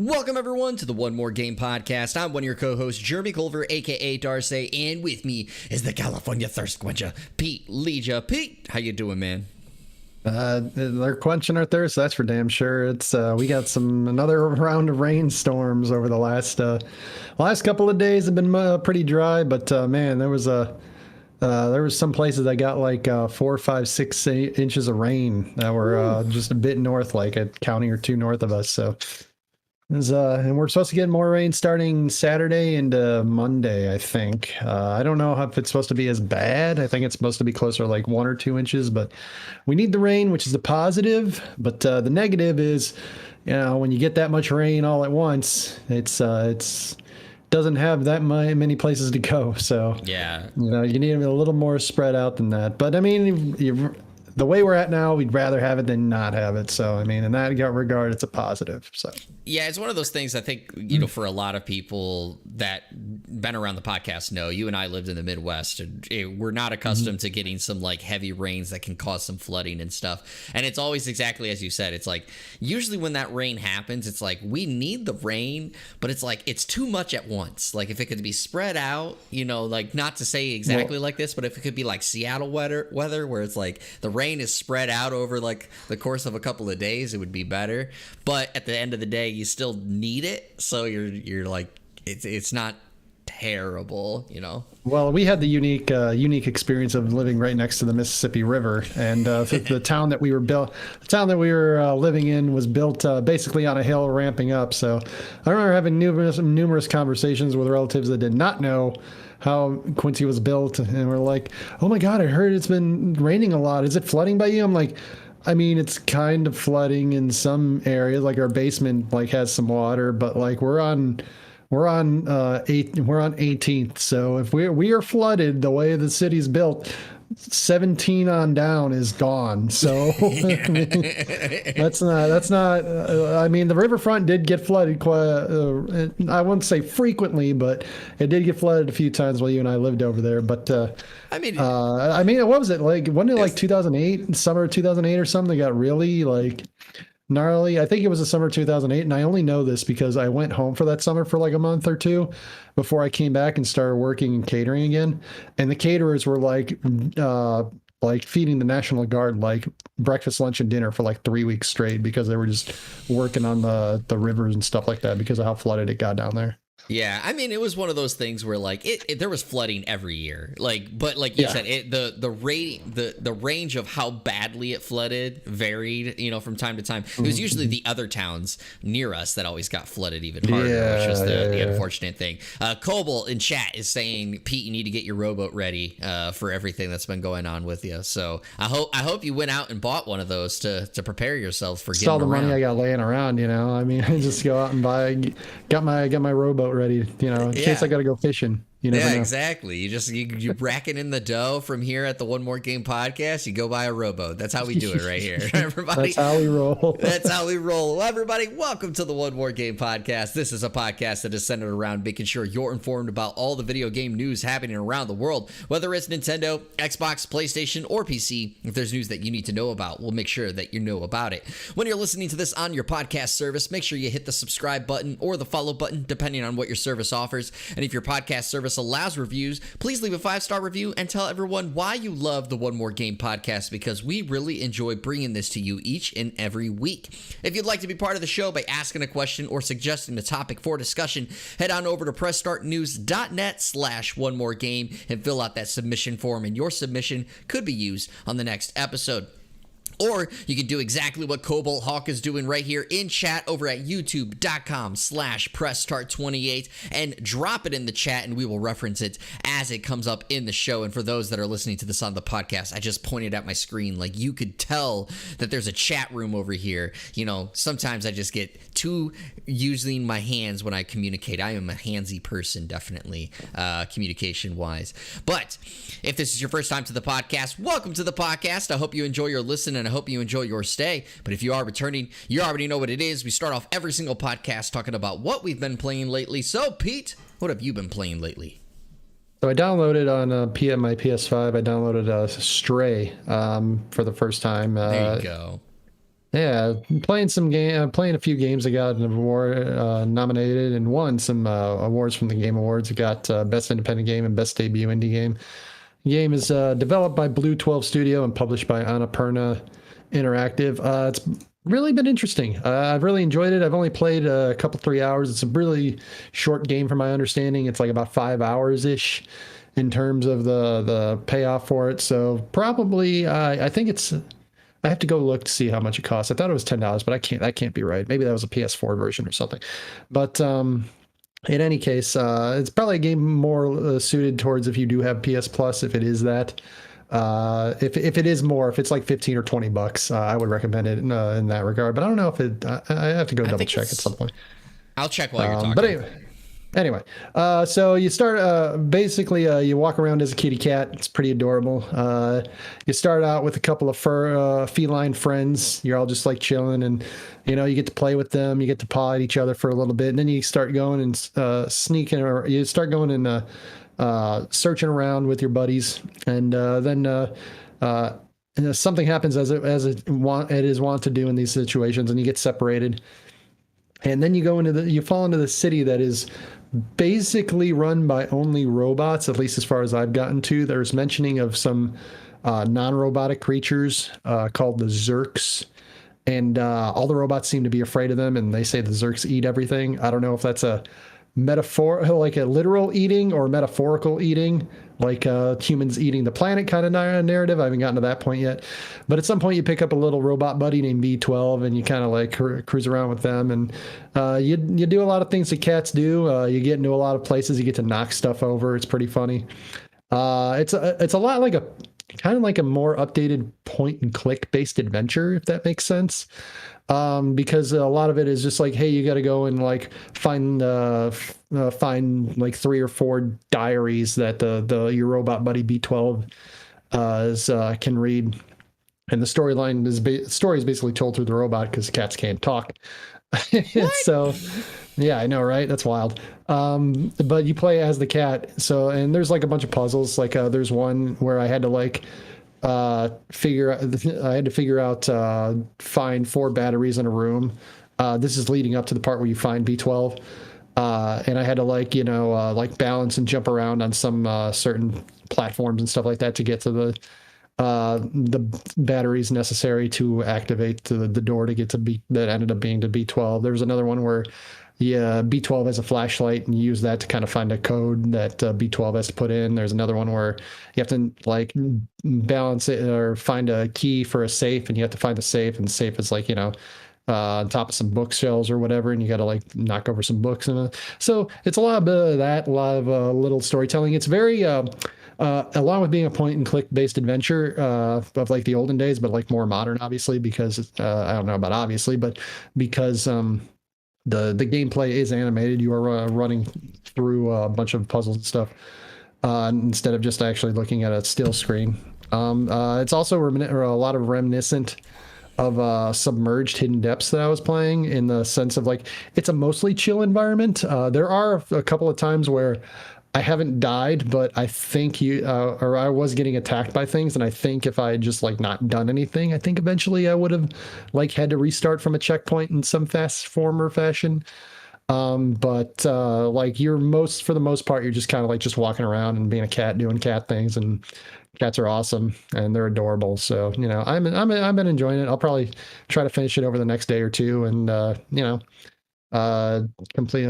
Welcome, everyone, to the One More Game podcast. I'm one of your co-hosts, Jeremy Culver, a.k.a. Darcy, and with me is the California Thirst Quencher, Pete Leja. Pete, how you doing, man? They're quenching our thirst, that's for damn sure. It's we got another round of rainstorms over the last couple of days have been pretty dry, but man, there was some places that got like 4, 5, 6 inches of rain that were just a bit north, like a county or two north of us. So and we're supposed to get more rain starting Saturday and Monday, I think. I don't know if it's supposed to be as bad. I think it's supposed to be closer to like 1 or 2 inches, but we need the rain, which is the positive. But the negative is, when you get that much rain all at once, it's doesn't have that many places to go. So yeah, you need a little more spread out than that. But I mean, the way we're at now, we'd rather have it than not have it. So, I mean, in that regard, it's a positive. So, yeah, it's one of those things I think, for a lot of people that been around the podcast know, you and I lived in the Midwest, and we're not accustomed to getting some like heavy rains that can cause some flooding and stuff. And it's always exactly as you said. It's like usually when that rain happens, it's like we need the rain, but it's like it's too much at once. Like if it could be spread out, like not to say exactly like this, but if it could be like Seattle weather where it's like the rain is spread out over like the course of a couple of days, it would be better. But at the end of the day, you still need it, so you're like it's not terrible, Well, we had the unique experience of living right next to the Mississippi River, and the town that we were living in was built basically on a hill ramping up. So I remember having numerous conversations with relatives that did not know how Quincy was built, and we're like, "Oh my God, I heard it's been raining a lot. Is it flooding by you?" I'm like, I mean, it's kind of flooding in some areas, like our basement like has some water, but like we're on 18th. So if we are flooded the way the city's built, 17 on down is gone. So I mean, that's not I mean, the riverfront did get flooded quite I wouldn't say frequently, but it did get flooded a few times while you and I lived over there. But I mean, what was it like? Wasn't it like 2008, summer of 2008 or something? They got really like gnarly. I think it was the summer of 2008, and I only know this because I went home for that summer for like a month or two before I came back and started working in catering again. And the caterers were like feeding the National Guard like breakfast, lunch, and dinner for like 3 weeks straight because they were just working on the rivers and stuff like that because of how flooded it got down there. Yeah, I mean, it was one of those things where like there was flooding every year, but like you said, the range of how badly it flooded varied, from time to time. It was usually the other towns near us that always got flooded even harder, which was the unfortunate thing. Cobalt in chat is saying, Pete, you need to get your rowboat ready for everything that's been going on with you. So I hope you went out and bought one of those to prepare yourselves for getting around. All the money I got laying around, I mean, I just go out and got my rowboat ready, in case I got to go fishing. You never know. Exactly. You racking in the dough from here at the One More Game podcast. You go buy a rowboat. That's how we do it right here, everybody. That's how we roll. That's how we roll. Well, everybody, welcome to the One More Game podcast. This is a podcast that is centered around making sure you're informed about all the video game news happening around the world, whether it's Nintendo, Xbox, PlayStation, or PC. If there's news that you need to know about, we'll make sure that you know about it. When you're listening to this on your podcast service, make sure you hit the subscribe button or the follow button, depending on what your service offers. And if your podcast service allows reviews, please leave a 5-star review and tell everyone why you love the One More Game podcast, because we really enjoy bringing this to you each and every week. If you'd like to be part of the show by asking a question or suggesting a topic for discussion, head on over to pressstartnews.net/onemoregame and fill out that submission form, and your submission could be used on the next episode. Or you can do exactly what Cobalt Hawk is doing right here in chat over at youtube.com/pressstart28 and drop it in the chat, and we will reference it as it comes up in the show. And for those that are listening to this on the podcast, I just pointed at my screen. Like, you could tell that there's a chat room over here. Sometimes I just get too using my hands when I communicate. I am a handsy person, definitely, communication-wise. But if this is your first time to the podcast, welcome to the podcast. I hope you enjoy your listen, and I hope you enjoy your stay. But if you are returning, you already know what it is. We start off every single podcast talking about what we've been playing lately. So, Pete, what have you been playing lately? So I downloaded on my PS5. I downloaded Stray for the first time. There you go. Yeah, playing a few games. I got an award nominated and won some awards from the Game Awards. I got Best Independent Game and Best Debut Indie Game. The game is developed by Blue 12 Studio and published by Annapurna Interactive. It's really been interesting. I've really enjoyed it. I've only played a couple 3 hours. It's a really short game from my understanding. It's like about 5 hours ish in terms of the payoff for it. So probably I think it's. I have to go look to see how much it costs. I thought it was $10, but I can't. That can't be right. Maybe that was a PS4 version or something. But in any case, it's probably a game more suited towards if you do have PS Plus. If it is that, if it is more, if it's like 15 or $20, I would recommend it in that regard. But I don't know if it. I have to go double check at some point. I'll check while you're talking. But anyway, so you start basically you walk around as a kitty cat. It's pretty adorable. You start out with a couple of feline friends. You're all just like chilling, and you get to play with them. You get to paw at each other for a little bit, and then you start going and sneaking, or you start going and searching around with your buddies, and then something happens as it is wont to do in these situations, and you get separated. And then you fall into the city that is basically run by only robots, at least as far as I've gotten to. There's mentioning of some non-robotic creatures called the Zerks, and all the robots seem to be afraid of them, and they say the Zerks eat everything. I don't know if that's a metaphor, like a literal eating, or metaphorical eating, like humans eating the planet kind of narrative. I haven't gotten to that point yet, but at some point you pick up a little robot buddy named B12, and you kind of like cruise around with them, and you do a lot of things that cats do. You get into a lot of places, you get to knock stuff over. It's pretty funny. It's a lot like a kind of like a more updated point and click based adventure, if that makes sense. Because a lot of it is just like, hey, you got to go and like find like 3 or 4 diaries that your robot buddy B12 can read, and the story is basically told through the robot because cats can't talk. So, yeah, I know, right? That's wild. But you play as the cat. So, and there's like a bunch of puzzles. Like there's one where I had to like figure out find 4 batteries in a room. This is leading up to the part where you find B12, and I had to like balance and jump around on some certain platforms and stuff like that to get to the batteries necessary to activate the door to get to that ended up being to B12. There was another one where B12 has a flashlight, and you use that to kind of find a code that B12 has to put in. There's another one where you have to like balance it or find a key for a safe, and you have to find the safe, and the safe is like on top of some bookshelves or whatever, and you got to like knock over some books. So it's a lot of that, a lot of little storytelling. It's very along with being a point and click based adventure of like the olden days, but like more modern, obviously, because I don't know about obviously, but because the gameplay is animated. You are running through a bunch of puzzles and stuff instead of just actually looking at a still screen. It's also a lot of reminiscent of Submerged Hidden Depths that I was playing, in the sense of like it's a mostly chill environment. There are a couple of times where I haven't died, but I think I was getting attacked by things, and I think if I had just like not done anything, I think eventually I would have like had to restart from a checkpoint in some fast form or fashion. But like for the most part, you're just kind of like just walking around and being a cat doing cat things, and cats are awesome and they're adorable. So I've been enjoying it. I'll probably try to finish it over the next day or two, and complete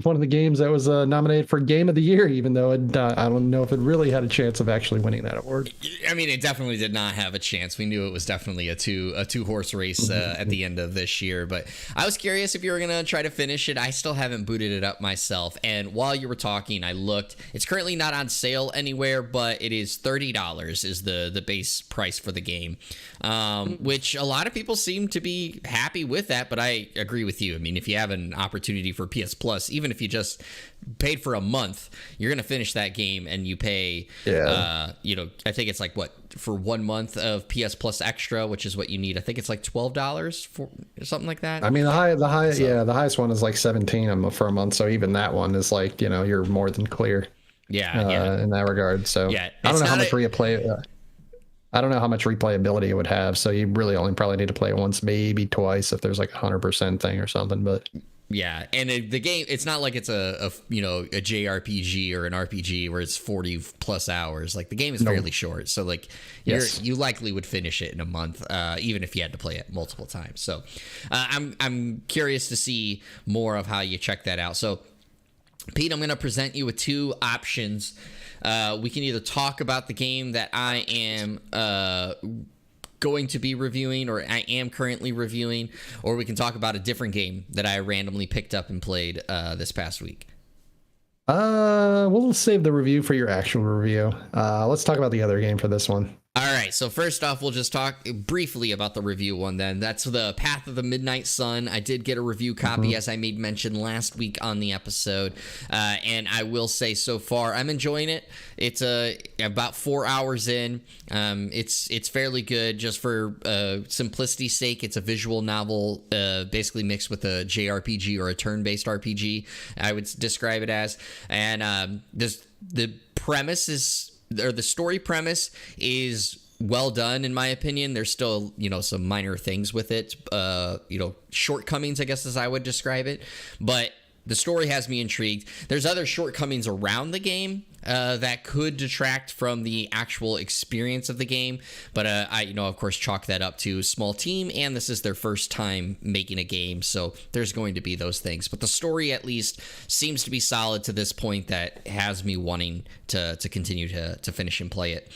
one of the games that was nominated for Game of the Year, even though I don't know if it really had a chance of actually winning that award. I mean, it definitely did not have a chance. We knew it was definitely a two horse race at the end of this year, but I was curious if you were gonna try to finish it. I still haven't booted it up myself, and while you were talking, I looked. It's currently not on sale anywhere, but it is $30 is the base price for the game, which a lot of people seem to be happy with that. But I agree with you. I mean, if you have an opportunity for PS Plus, even if you just paid for a month, you're gonna finish that game, and you pay I think it's like what, for 1 month of PS Plus extra, which is what you need. I think it's like $12 for something like that. I mean, the highest one is like 17 for a month, so even that one is like you're more than clear in that regard. So I don't know how much replay I don't know how much replayability it would have, so you really only probably need to play it once, maybe twice if there's like a 100% thing or something. But yeah, and the game, it's not like it's a JRPG or an RPG where it's 40 plus hours. Like the game is fairly short, so like you likely would finish it in a month, even if you had to play it multiple times. So I'm curious to see more of how you check that out. So Pete, I'm going to present you with two options. We can either talk about the game that I am going to be reviewing, or I am currently reviewing, or we can talk about a different game that I randomly picked up and played this past week. We'll save the review for your actual review. Let's talk about the other game for this one. All right, so first off, we'll just talk briefly about the review one then. That's the Path of the Midnight Sun. I did get a review copy, as I made mention last week on the episode, and I will say so far I'm enjoying it. It's about 4 hours in. It's fairly good. Just for simplicity's sake, it's a visual novel, basically mixed with a JRPG or a turn-based RPG, I would describe it as. And the premise is... or the story premise is well done, in my opinion. There's still, some minor things with it, shortcomings, I guess, as I would describe it. But the story has me intrigued. There's other shortcomings around the game that could detract from the actual experience of the game. But I, of course, chalk that up to small team, and this is their first time making a game, so there's going to be those things. But the story, at least, seems to be solid to this point that has me wanting to continue to finish and play it.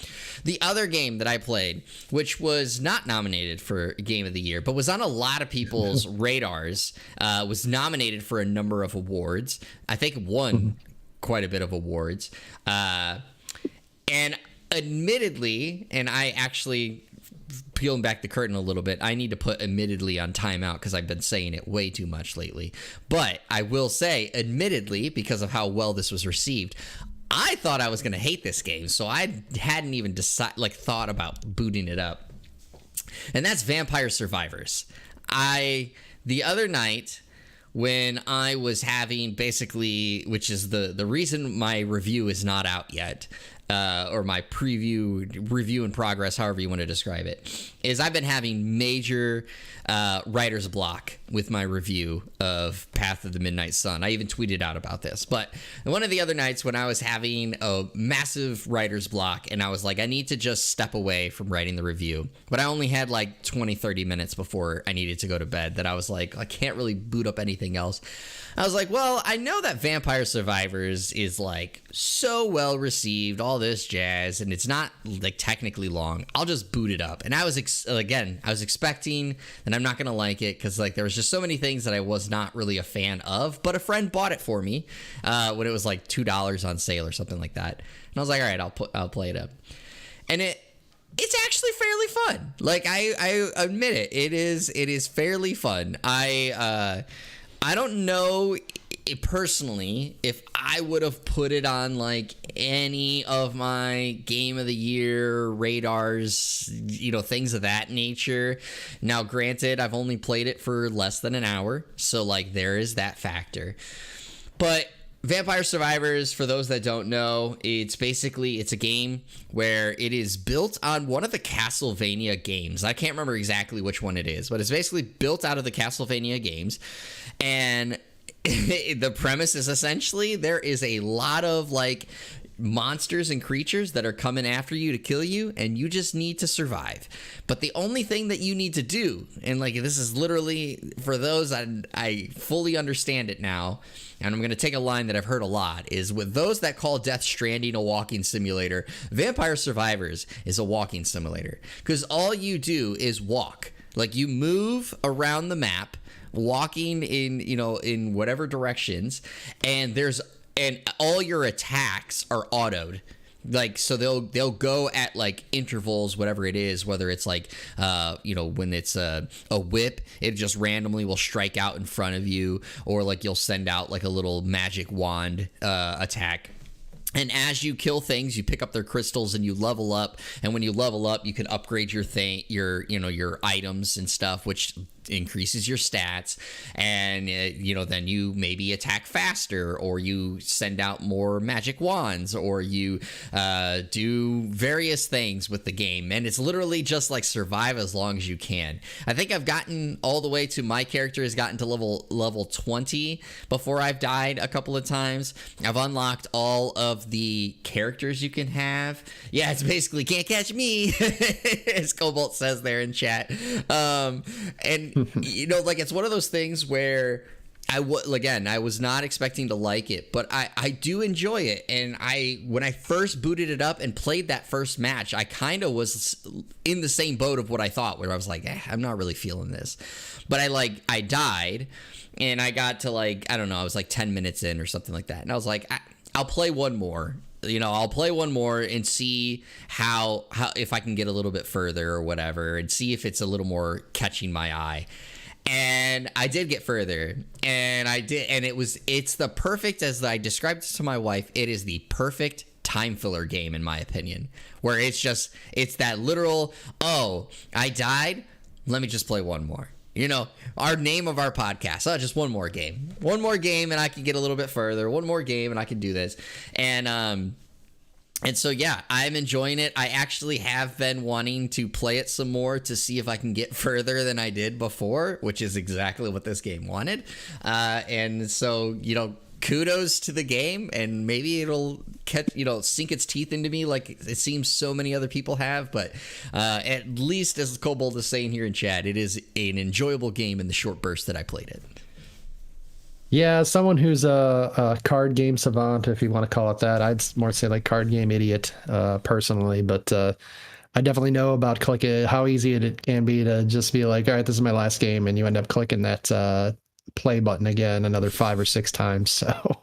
The other game that I played, which was not nominated for Game of the Year, but was on a lot of people's radars, was nominated for a number of awards. I think won quite a bit of awards. And admittedly, and I actually, peeling back the curtain a little bit, I need to put admittedly on timeout because I've been saying it way too much lately. But I will say, admittedly, because of how well this was received, I thought I was going to hate this game, so I hadn't even thought about booting it up. And that's Vampire Survivors. The other night, when I was having basically, which is the reason my review is not out yet, or my review in progress, however you want to describe it, is I've been having major writer's block with my review of Path of the Midnight Sun. I even tweeted out about this. But one of the other nights when I was having a massive writer's block, and I was like, I need to just step away from writing the review. But I only had like 20, 30 minutes before I needed to go to bed, that I was like, I can't really boot up anything else. I was like, well, I know that Vampire Survivors is like so well received, all this jazz, and it's not like technically long. I'll just boot it up. And I was expecting that I'm not going to like it, because like there was just so many things that I was not really a fan of, but a friend bought it for me when it was like $2 on sale or something like that. And I was like, all right, I'll play it up. And it's actually fairly fun. Like I admit it. It is fairly fun. I don't know personally if I would have put it on like any of my Game of the Year radars, things of that nature. Now, granted, I've only played it for less than an hour, so like there is that factor. But Vampire Survivors, for those that don't know, it's a game where it is built on one of the Castlevania games. I can't remember exactly which one it is, but it's basically built out of the Castlevania games. And the premise is essentially there is a lot of like monsters and creatures that are coming after you to kill you, and you just need to survive. But the only thing that you need to do, and like this is literally for those, I fully understand it now, and I'm going to take a line that I've heard a lot, is with those that call Death Stranding a walking simulator, Vampire Survivors is a walking simulator, because all you do is walk. Like you move around the map, walking in whatever directions, and all your attacks are autoed. Like, so they'll go at like intervals, whatever it is, whether it's like when it's a whip, it just randomly will strike out in front of you, or like you'll send out like a little magic wand attack. And as you kill things, you pick up their crystals and you level up. And when you level up, you can upgrade your your items and stuff, which increases your stats. And then you maybe attack faster, or you send out more magic wands, or you do various things with the game. And it's literally just like survive as long as you can. I think I've gotten all the way to, my character has gotten to level 20 before I've died a couple of times. I've unlocked all of the characters you can have. Yeah, it's basically can't catch me, as Cobalt says there in chat. And it's one of those things where I was not expecting to like it, but I do enjoy it. And when I first booted it up and played that first match, I kind of was in the same boat of what I thought, where I was like, I'm not really feeling this. But I died, and I got to I don't know, I was 10 minutes in or something like that. And I was like, I'll play one more. I'll play one more and see how if I can get a little bit further or whatever, and see if it's a little more catching my eye. And I did get further, and it's the perfect, as I described it to my wife, it is the perfect time filler game, in my opinion, where it's that literal, oh, I died, let me just play one more. Our name of our podcast, just one more game, and I can get a little bit further, one more game, and I can do this. And so, yeah, I'm enjoying it. I actually have been wanting to play it some more to see if I can get further than I did before, which is exactly what this game wanted. And so, kudos to the game, and maybe it'll sink its teeth into me like it seems so many other people have. But at least, as Kobold is saying here in chat, it is an enjoyable game in the short burst that I played it. Yeah, someone who's a card game savant, if you want to call it that. I'd more say card game idiot, personally. But I definitely know about how easy it can be to just be like, all right, this is my last game, and you end up clicking that play button again another 5 or 6 times. So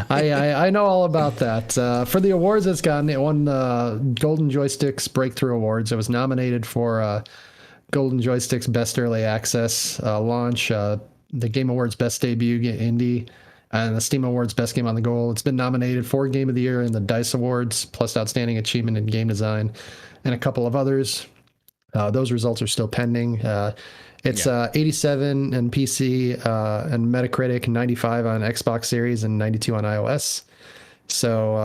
I know all about that. For the awards it's gotten, it won Golden Joystick's Breakthrough Awards. It was nominated for Golden Joystick's Best Early Access launch, the Game Awards Best Debut Indie, and the Steam Awards Best Game on the Go. It's been nominated for Game of the Year in the DICE Awards, plus Outstanding Achievement in Game Design, and a couple of others. Those results are still pending. It's 87 on PC and Metacritic, 95 on Xbox Series, and 92 on iOS. So,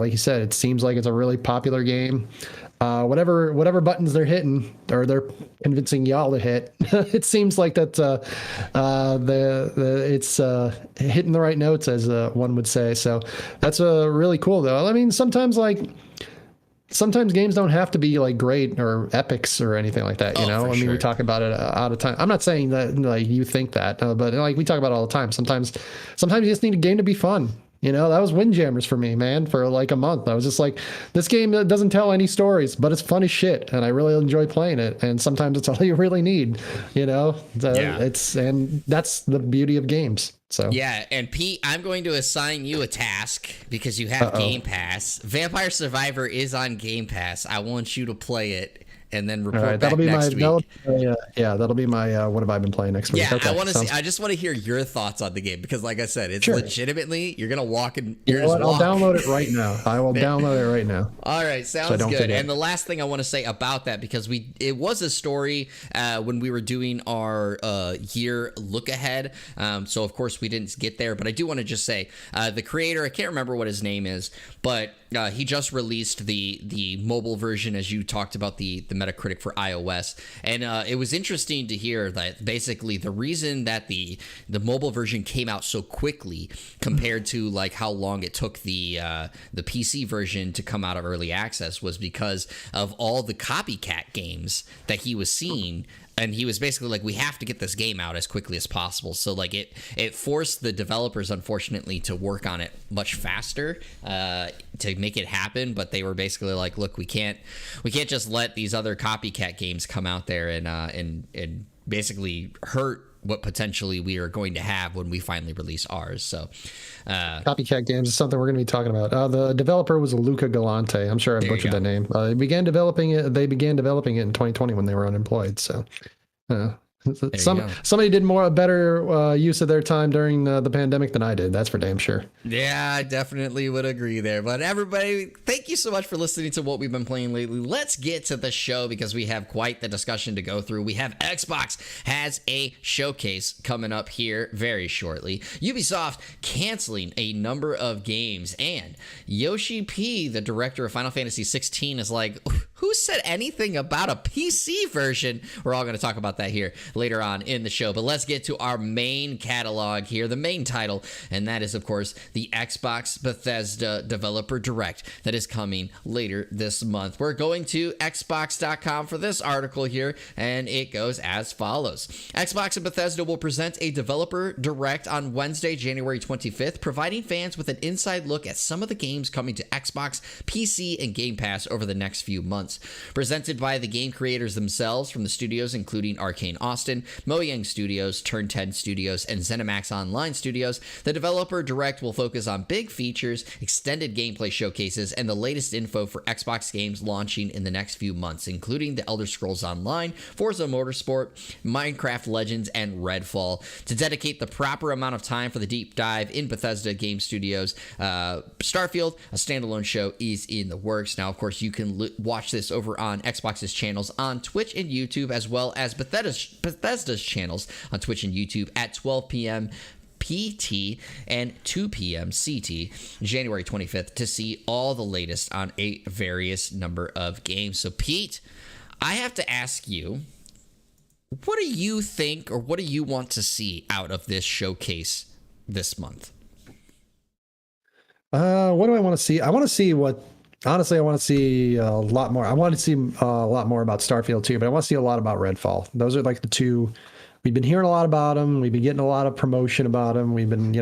like you said, it seems like it's a really popular game. Whatever buttons they're hitting, or they're convincing y'all to hit, it seems like that it's hitting the right notes, as one would say. So that's really cool, though. I mean, sometimes games don't have to be great or epics or anything like that, I mean, we talk about it out of time. I'm not saying that you think that, but we talk about it all the time. Sometimes you just need a game to be fun. That was Windjammers for me, man, for a month. I was just like, this game doesn't tell any stories, but it's fun as shit, and I really enjoy playing it. And sometimes it's all you really need, and that's the beauty of games. So yeah, and Pete, I'm going to assign you a task because you have Game Pass. Vampire Survivor is on Game Pass. I want you to play it and then report back next week. That'll be my what have I been playing next week? Yeah, okay, I just want to hear your thoughts on the game, because like I said, it's legitimately, you're gonna walk and I'll download it right now. I will download it right now. All right, sounds good. Forget. And the last thing I want to say about that, because it was a story when we were doing our year look ahead. So of course we didn't get there, but I do want to just say the creator, I can't remember what his name is, but he just released the mobile version, as you talked about the Metacritic for iOS, and it was interesting to hear that basically the reason that the mobile version came out so quickly compared to how long it took the PC version to come out of early access was because of all the copycat games that he was seeing. And he was basically like, we have to get this game out as quickly as possible. So it forced the developers, unfortunately, to work on it much faster to make it happen. But they were basically like, look, we can't just let these other copycat games come out there and basically hurt what potentially we are going to have when we finally release ours. So copycat games is something we're going to be talking about. The developer was Luca Galante. I'm sure I butchered that name. They began developing it in 2020 when they were unemployed. So There you go. Somebody did a better use of their time during the pandemic than I did. That's for damn sure. Yeah, I definitely would agree there. But everybody, thank you so much for listening to what we've been playing lately. Let's get to the show because we have quite the discussion to go through. We have Xbox has a showcase coming up here very shortly. Ubisoft canceling a number of games, and Yoshi-P, the director of Final Fantasy 16, is like, who said anything about a PC version? We're all going to talk about that here later on in the show. But let's get to our main catalog here, the main title, and that is, of course, the Xbox Bethesda Developer Direct that is coming later this month. We're going to Xbox.com for this article here, and it goes as follows. Xbox and Bethesda will present a Developer Direct on Wednesday, January 25th, providing fans with an inside look at some of the games coming to Xbox, PC, and Game Pass over the next few months. Presented by the game creators themselves from the studios including Arcane Austin, Mojang Studios, Turn 10 Studios, and ZeniMax Online Studios, the Developer Direct will focus on big features, extended gameplay showcases, and the latest info for Xbox games launching in the next few months, including The Elder Scrolls Online, Forza Motorsport, Minecraft Legends, and Redfall. To dedicate the proper amount of time for the deep dive in Bethesda Game Studios, Starfield, a standalone show, is in the works. Now, of course, you can watch this over on Xbox's channels on Twitch and YouTube, as well as Bethesda's channels on Twitch and YouTube at 12 p.m. PT and 2 p.m. CT, January 25th, to see all the latest on a various number of games. So, Pete, I have to ask you, what do you think, or what do you want to see out of this showcase this month? What do I want to see? I want to see honestly, I want to see a lot more. I want to see a lot more about Starfield too, but I want to see a lot about Redfall. Those are like the two. We've been hearing a lot about them. We've been getting a lot of promotion about them. We've been,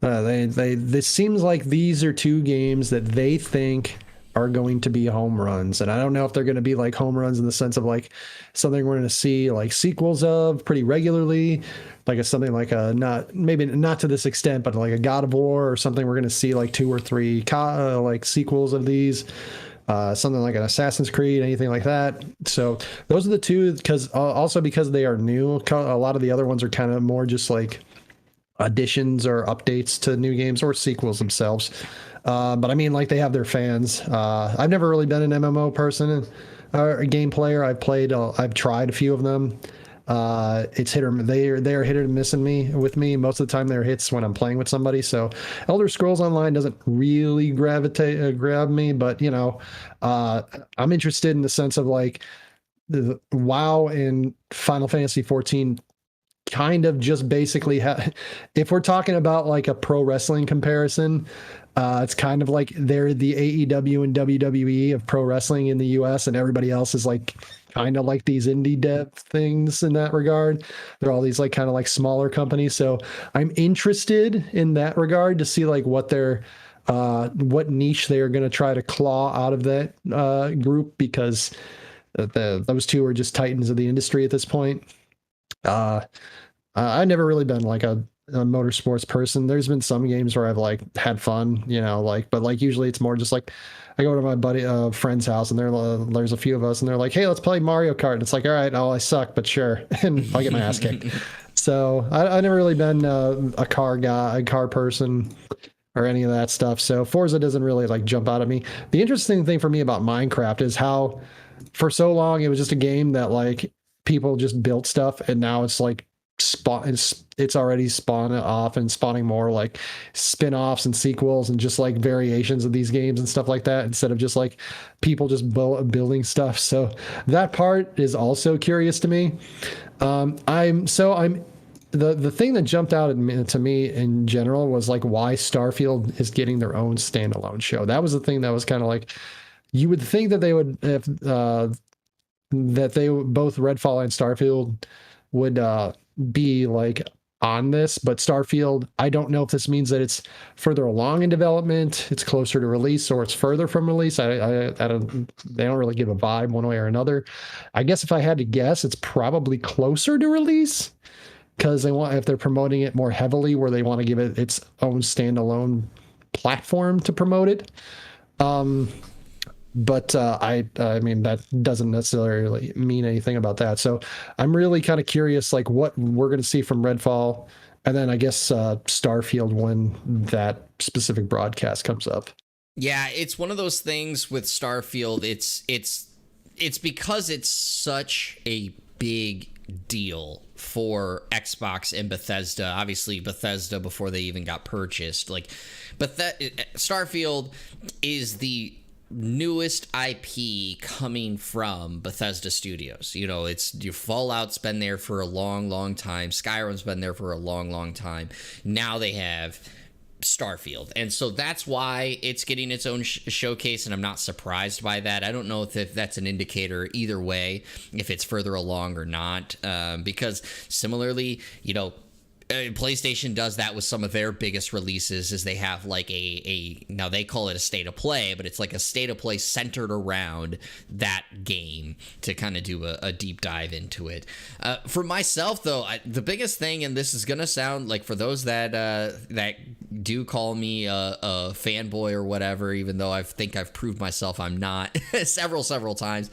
this seems like these are two games that they think are going to be home runs. And I don't know if they're going to be like home runs in the sense of like something we're going to see like sequels of pretty regularly, like something like maybe not to this extent, but like a God of War or something. We're going to see like 2 or 3 like sequels of these. Something like an Assassin's Creed, anything like that. So those are the two, because also because they are new, a lot of the other ones are kind of more just like additions or updates to new games or sequels themselves. But I mean, like, they have their fans. I've never really been an MMO person or a game player. I've tried a few of them. It's hit or they are hit or missing with me. Most of the time they're hits when I'm playing with somebody. So Elder Scrolls Online doesn't really grab me, but I'm interested in the sense of like the WoW and Final Fantasy 14 kind of just basically if we're talking about like a pro wrestling comparison, it's kind of like they're the AEW and WWE of pro wrestling in the US, and everybody else is like kind of like these indie dev things in that regard. They're all these like kind of like smaller companies. So I'm interested in that regard to see like what niche they're going to try to claw out of that group, because those two are just titans of the industry at this point. I've never really been like a motorsports person. There's been some games where I've like had fun, but like usually it's more just like I go to my friend's house, and there's a few of us, and they're like, "Hey, let's play Mario Kart." And it's like, all right, I suck, but sure, and I'll get my ass kicked. So I've never really been a car person, or any of that stuff. So Forza doesn't really like jump out at me. The interesting thing for me about Minecraft is how for so long it was just a game that like people just built stuff, and now it's like it's already spawned off and spawning more like spin-offs and sequels and just like variations of these games and stuff like that, instead of just like people just building stuff. So that part is also curious to me. The thing that jumped out to me in general was like why Starfield is getting their own standalone show. That was the thing that was kind of like, you would think that they would, if that they both Redfall and Starfield would be like on this, but Starfield, I don't know if this means that it's further along in development, it's closer to release, or it's further from release. I don't, they don't really give a vibe one way or another. I guess if I had to guess, it's probably closer to release, because if they're promoting it more heavily, where they want to give it its own standalone platform to promote it. but I mean that doesn't necessarily mean anything about that. So I'm really kind of curious, like what we're going to see from Redfall, and then I guess Starfield when that specific broadcast comes up. Yeah, it's one of those things with Starfield. It's because it's such a big deal for Xbox and Bethesda. Obviously, Bethesda before they even got purchased. Like, Starfield is the newest IP coming from Bethesda Studios. You know, it's your Fallout's been there for a long, long time. Skyrim's been there for a long, long time. Now they have Starfield, and so that's why it's getting its own showcase, and I'm not surprised by that. I don't know if that's an indicator either way, if it's further along or not, because similarly, you know, PlayStation does that with some of their biggest releases. Is they have like a now they call it a state of play, but it's like a state of play centered around that game to kind of do a deep dive into it. For myself, though, the biggest thing, and this is gonna sound like for those that do call me a fanboy or whatever, even though I think I've proved myself I'm not several times.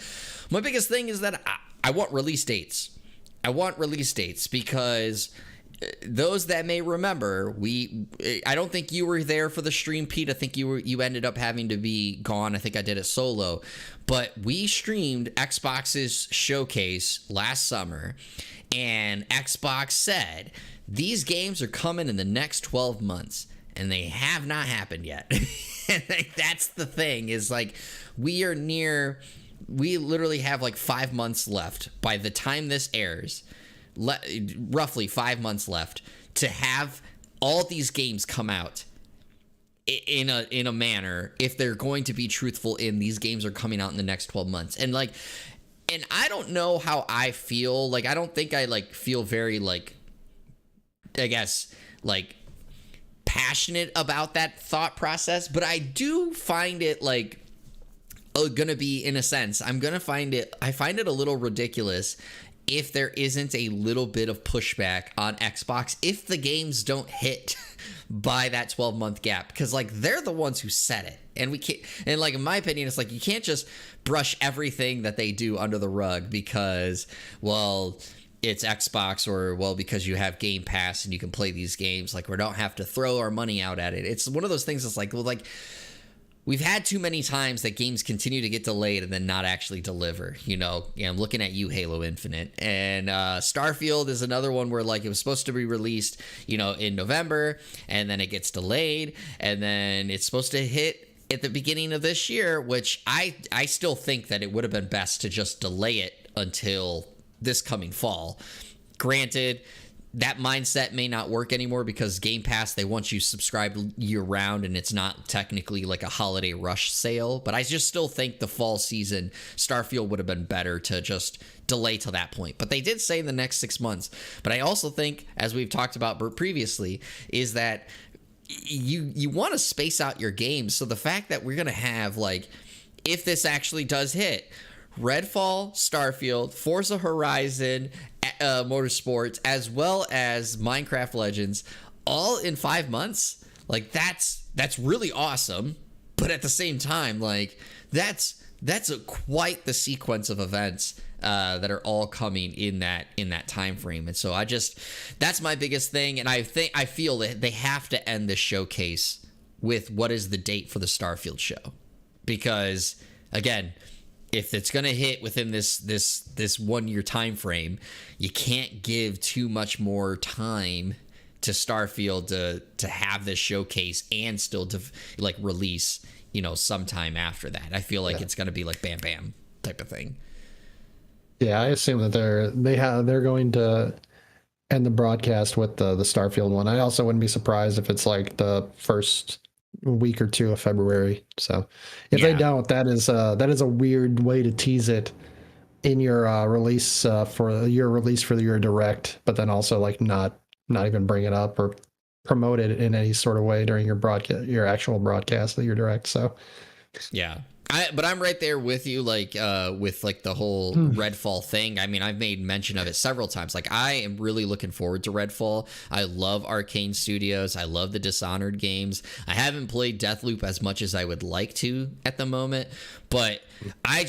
My biggest thing is that I want release dates. I want release dates because those that may remember, I don't think you were there for the stream, Pete. I think you ended up having to be gone. I think I did it solo, but we streamed Xbox's showcase last summer, and Xbox said these games are coming in the next 12 months, and they have not happened yet. And that's the thing, is like we literally have like 5 months left by the time this airs. Roughly 5 months left to have all these games come out in a manner, if they're going to be truthful in these games are coming out in the next 12 months. And I don't know how I feel. Like, I don't think I feel very I guess passionate about that thought process, but I do find it gonna be, in a sense, I find it a little ridiculous if there isn't a little bit of pushback on Xbox if the games don't hit by that 12-month gap, because they're the ones who set it, and we can't, and in my opinion, it's you can't just brush everything that they do under the rug because, well, it's Xbox, or because you have Game Pass and you can play these games. We don't have to throw our money out at it. It's one of those things that's we've had too many times that games continue to get delayed and then not actually deliver. I'm looking at you, Halo Infinite. And Starfield is another one where it was supposed to be released, in November, and then it gets delayed, and then it's supposed to hit at the beginning of this year, which I still think that it would have been best to just delay it until this coming fall. Granted, that mindset may not work anymore because Game Pass, they want you subscribed year round, and it's not technically a holiday rush sale. But I just still think the fall season Starfield would have been better to just delay till that point. But they did say in the next 6 months. But I also think, as we've talked about previously, is that you want to space out your games. So the fact that we're going to have, if this actually does hit, Redfall, Starfield, Forza Horizon, Motorsports, as well as Minecraft Legends, all in 5 months, that's really awesome. But at the same time, that's quite the sequence of events that are all coming in that time frame. And so that's my biggest thing. And I feel that they have to end this showcase with what is the date for the Starfield show, because again, if it's going to hit within this 1 year time frame, you can't give too much more time to Starfield to have this showcase and still to release, sometime after that. I feel it's going to be bam bam type of thing. Yeah, I assume that they're going to end the broadcast with the Starfield one. I also wouldn't be surprised if it's the first week or two of February. So if they don't, that is a weird way to tease it in your release for your direct, but then also not even bring it up or promote it in any sort of way during your actual broadcast of your direct. So yeah, But I'm right there with you, like with like the whole Redfall thing. I mean, I've made mention of it several times. Like, I am really looking forward to Redfall. I love Arcane Studios. I love the Dishonored games. I haven't played Deathloop as much as I would like to at the moment, but I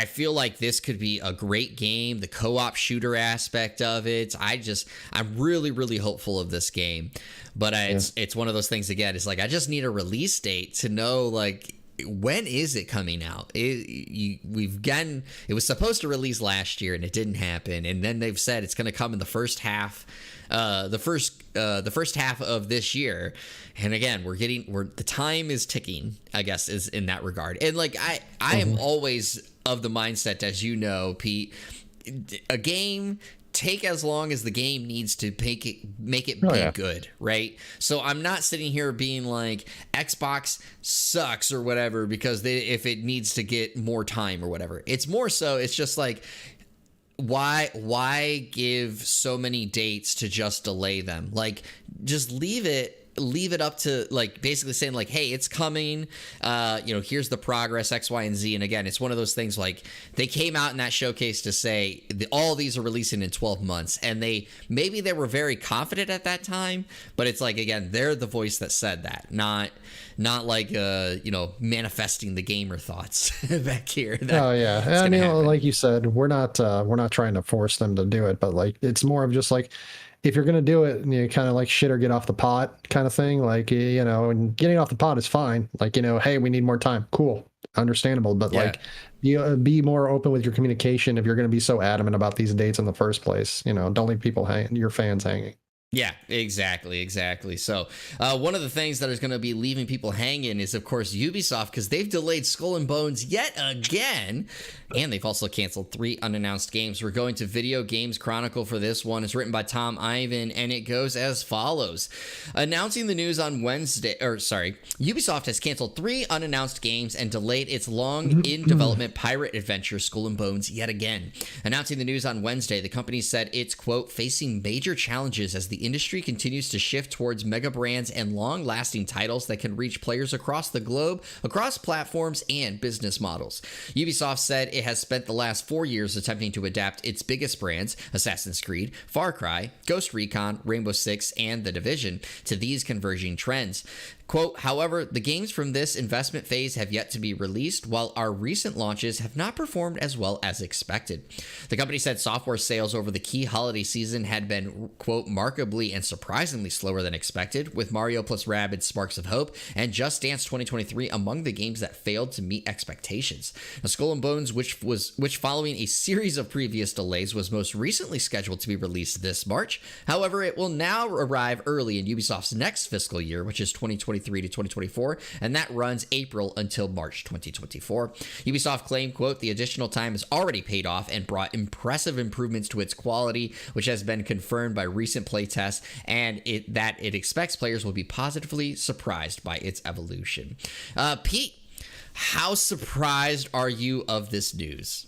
feel like this could be a great game. The co-op shooter aspect of it. I'm really, really hopeful of this game. But it's one of those things again. It's like I just need a release date to know, like, when is it coming out? It was supposed to release last year and it didn't happen, and then they've said it's going to come in the first half of this year. And again, the time is ticking, I guess, is in that regard. And like I am always of the mindset, as you know, Pete, a game take as long as the game needs to make it be good, right? So I'm not sitting here being like Xbox sucks or whatever because if it needs to get more time or whatever. It's more so it's just like, why give so many dates to just delay them? Like, just leave it up to, like, basically saying like, hey, it's coming, here's the progress, X, Y, and Z. And again, it's one of those things, like, they came out in that showcase to say all these are releasing in 12 months, and maybe they were very confident at that time, but it's like, again, they're the voice that said that, not like manifesting the gamer thoughts back here. Oh yeah, I mean, like you said, we're not trying to force them to do it, but like, it's more of just like, if you're going to do it, kind of like shit or get off the pot kind of thing. Like, and getting off the pot is fine. Like, hey, we need more time. Cool. Understandable. But like, be more open with your communication if you're going to be so adamant about these dates in the first place. Don't leave your fans hanging. Yeah, exactly. So one of the things that is going to be leaving people hanging is, of course, Ubisoft, because they've delayed Skull and Bones yet again, and they've also canceled 3 unannounced games. We're going to Video Games Chronicle for this one. It's written by Tom Ivan, and it goes as follows. Announcing the news on Ubisoft has canceled 3 unannounced games and delayed its long-in-development pirate adventure, Skull and Bones, yet again. Announcing the news on Wednesday, the company said it's, quote, facing major challenges as the industry continues to shift towards mega brands and long-lasting titles that can reach players across the globe, across platforms and business models. Ubisoft said it has spent the last 4 years attempting to adapt its biggest brands, Assassin's Creed, Far Cry, Ghost Recon, Rainbow Six, and The Division, to these converging trends. Quote, however, the games from this investment phase have yet to be released, while our recent launches have not performed as well as expected. The company said software sales over the key holiday season had been, quote, markedly and surprisingly slower than expected, with Mario plus Rabbids Sparks of Hope and Just Dance 2023 among the games that failed to meet expectations. Now, Skull and Bones, which following a series of previous delays, was most recently scheduled to be released this March. However, it will now arrive early in Ubisoft's next fiscal year, which is 2023 to 2024, and that runs April until March 2024. Ubisoft claimed, quote, the additional time has already paid off and brought impressive improvements to its quality, which has been confirmed by recent playtests, and it expects players will be positively surprised by its evolution. Pete, how surprised are you of this news?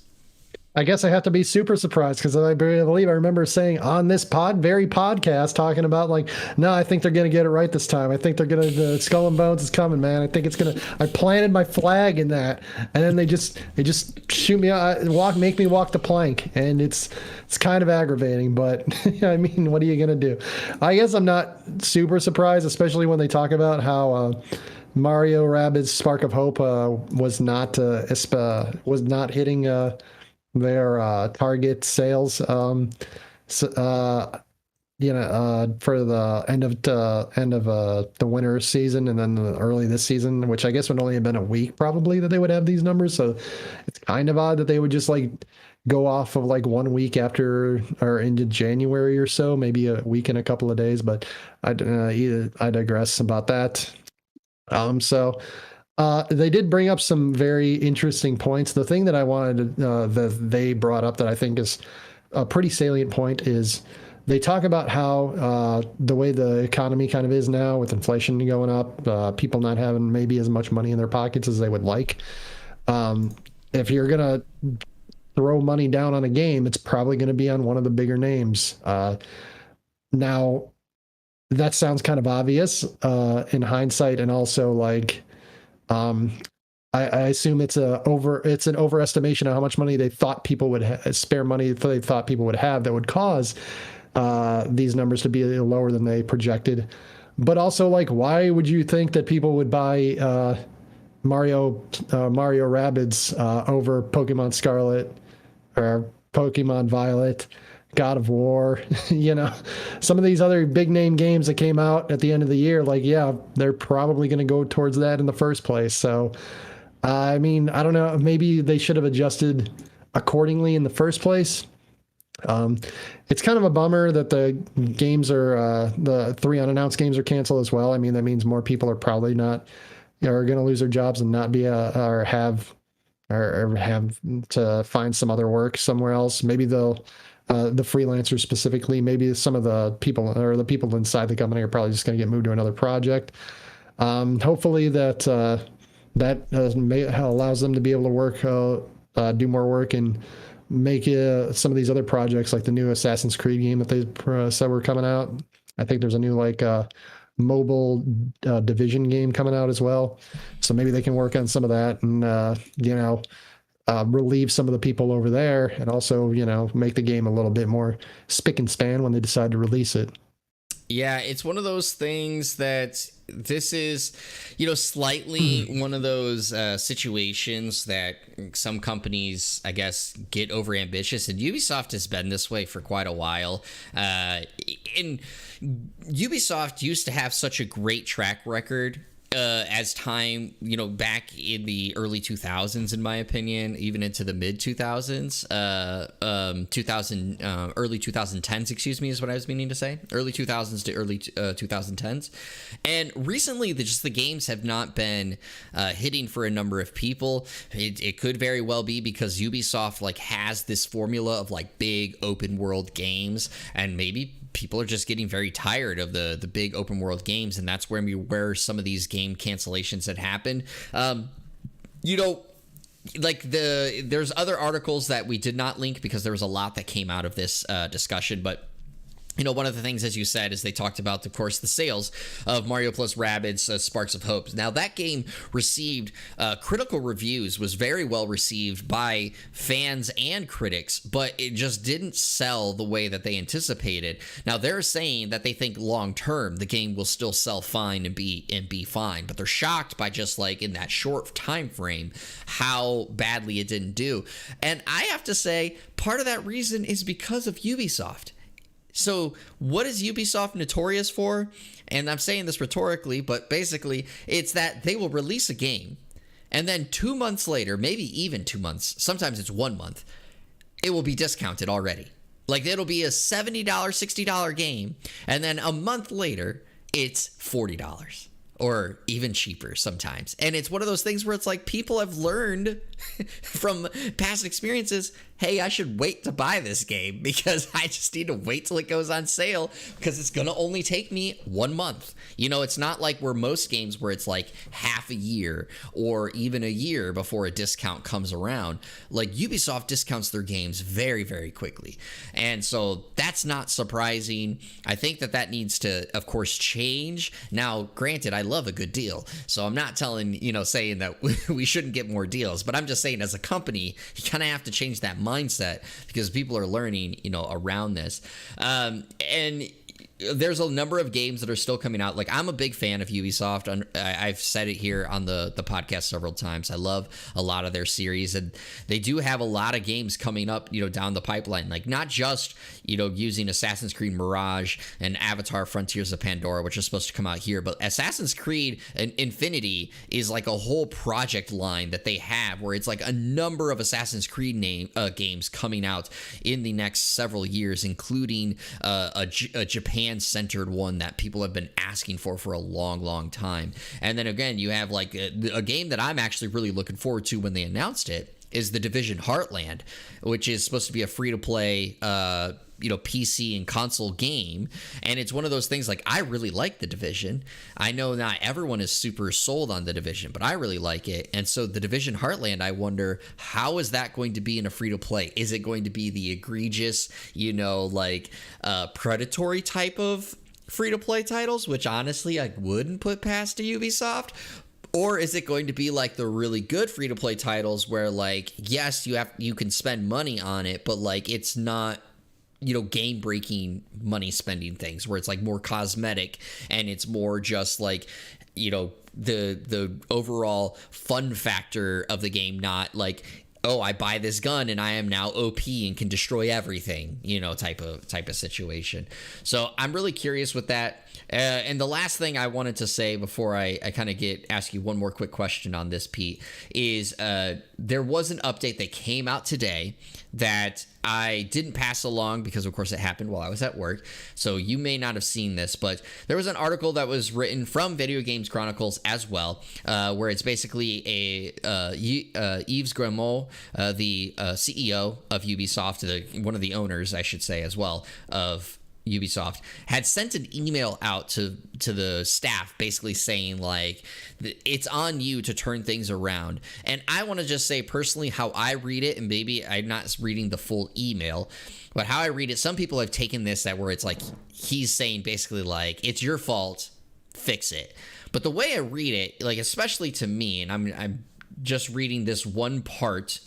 I guess I have to be super surprised, because I believe I remember saying on this podcast, talking about like, no, I think they're going to get it right this time. I think the Skull and Bones is coming, man. I think it's going to, I planted my flag in that. And then they just shoot me out, make me walk the plank. And it's kind of aggravating, but I mean, what are you going to do? I guess I'm not super surprised, especially when they talk about how, Mario Rabbids Spark of Hope, was not hitting, their target sales for the end of the winter season, and then early this season, which I guess would only have been a week probably that they would have these numbers. So it's kind of odd that they would just like go off of like 1 week after or into January or so, maybe a week and a couple of days, but I digress about that. They did bring up some very interesting points. The thing that I wanted that they brought up that I think is a pretty salient point is they talk about how the way the economy kind of is now, with inflation going up, people not having maybe as much money in their pockets as they would like. If you're going to throw money down on a game, it's probably going to be on one of the bigger names. Now, that sounds kind of obvious in hindsight, and also like, I assume it's an overestimation of how much money they thought people would spare money they thought people would have that would cause these numbers to be lower than they projected. But also, like, why would you think that people would buy Mario Rabbids over Pokemon Scarlet or Pokemon Violet, God of War? Some of these other big name games that came out at the end of the year, like, yeah, they're probably going to go towards that in the first place. So, I mean, I don't know. Maybe they should have adjusted accordingly in the first place. It's kind of a bummer that the games the 3 unannounced games are canceled as well. I mean, that means more people are probably not are going to lose their jobs and not be or have to find some other work somewhere else. Maybe they'll the freelancers specifically. Maybe some of the people inside the company are probably just going to get moved to another project. Hopefully that allows them to be able to work, do more work, and make some of these other projects like the new Assassin's Creed game that they said were coming out. I think there's a new mobile Division game coming out as well. So maybe they can work on some of that and relieve some of the people over there, and also make the game a little bit more spick and span when they decide to release it. Yeah, it's one of those things that this is, slightly one of those situations that some companies, I guess, get over ambitious. And Ubisoft has been this way for quite a while. And Ubisoft used to have such a great track record as time, back in the early 2000s, in my opinion, even into the mid 2000s, early 2010s, excuse me, is what I was meaning to say. Early 2000s to early 2010s. And recently, the games have not been hitting for a number of people. It could very well be because Ubisoft has this formula of big open world games, and maybe people are just getting very tired of the big open world games, and that's where some of these game cancellations had happened. There's other articles that we did not link because there was a lot that came out of this discussion, but one of the things, as you said, is they talked about, of course, the sales of Mario plus Rabbids Sparks of Hope. Now, that game received critical reviews, was very well received by fans and critics, but it just didn't sell the way that they anticipated. Now, they're saying that they think long-term the game will still sell fine and be fine, but they're shocked by just in that short time frame how badly it didn't do. And I have to say, part of that reason is because of Ubisoft. So what is Ubisoft notorious for? And I'm saying this rhetorically, but basically it's that they will release a game, and then 2 months later, maybe even 2 months, sometimes it's 1 month, it will be discounted already. It'll be a $70, $60 game, and then a month later, it's $40. Or even cheaper sometimes. And it's one of those things where it's people have learned from past experiences, hey, I should wait to buy this game because I just need to wait till it goes on sale because it's going to only take me 1 month. It's not like where most games where it's half a year or even a year before a discount comes around. Ubisoft discounts their games very, very quickly. And so that's not surprising. I think that needs to, of course, change. Now, granted, I love a good deal. So I'm not saying that we shouldn't get more deals, but I'm just saying as a company, you kind of have to change that mindset because people are learning, around this. And there's a number of games that are still coming out. I'm a big fan of Ubisoft. I've said it here on the podcast several times. I love a lot of their series, and they do have a lot of games coming up, down the pipeline. Not just, using Assassin's Creed Mirage and Avatar Frontiers of Pandora, which is supposed to come out here, but Assassin's Creed and Infinity is a whole project line that they have where it's a number of Assassin's Creed games coming out in the next several years, including a Japan-centered one that people have been asking for a long, long time. And then again, you have a game that I'm actually really looking forward to when they announced it is The Division Heartland, which is supposed to be a free-to-play PC and console game. And it's one of those things I really like The Division. I know not everyone is super sold on The Division, but I really like it. And so The Division Heartland, I wonder, how is that going to be in a free-to-play? Is it going to be the egregious, predatory type of free-to-play titles, which honestly I wouldn't put past to Ubisoft? Or is it going to be like the really good free-to-play titles where, like, yes, you can spend money on it, but like it's not, game-breaking money spending things where it's like more cosmetic and it's more just like, the overall fun factor of the game, not like, oh, I buy this gun and I am now OP and can destroy everything, type of situation. So I'm really curious with that. And the last thing I wanted to say before I kind of ask you one more quick question on this, Pete, is there was an update that came out today that I didn't pass along because, of course, it happened while I was at work. So you may not have seen this, but there was an article that was written from Video Games Chronicles as well, where it's basically Yves Guillemot, the CEO of Ubisoft, one of the owners, I should say, as well, of Ubisoft, had sent an email out to the staff basically saying, like, it's on you to turn things around. And I want to just say personally how I read it, and maybe I'm not reading the full email, but how I read it, some people have taken this that where it's like he's saying basically like, it's your fault, fix it. But the way I read it, like, especially to me, and I'm just reading this one part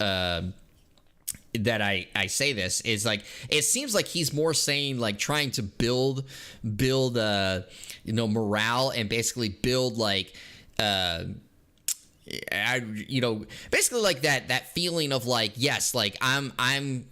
that I say this, is like, it seems like he's more saying like trying to build morale and basically build like basically like that feeling of like, yes, like I'm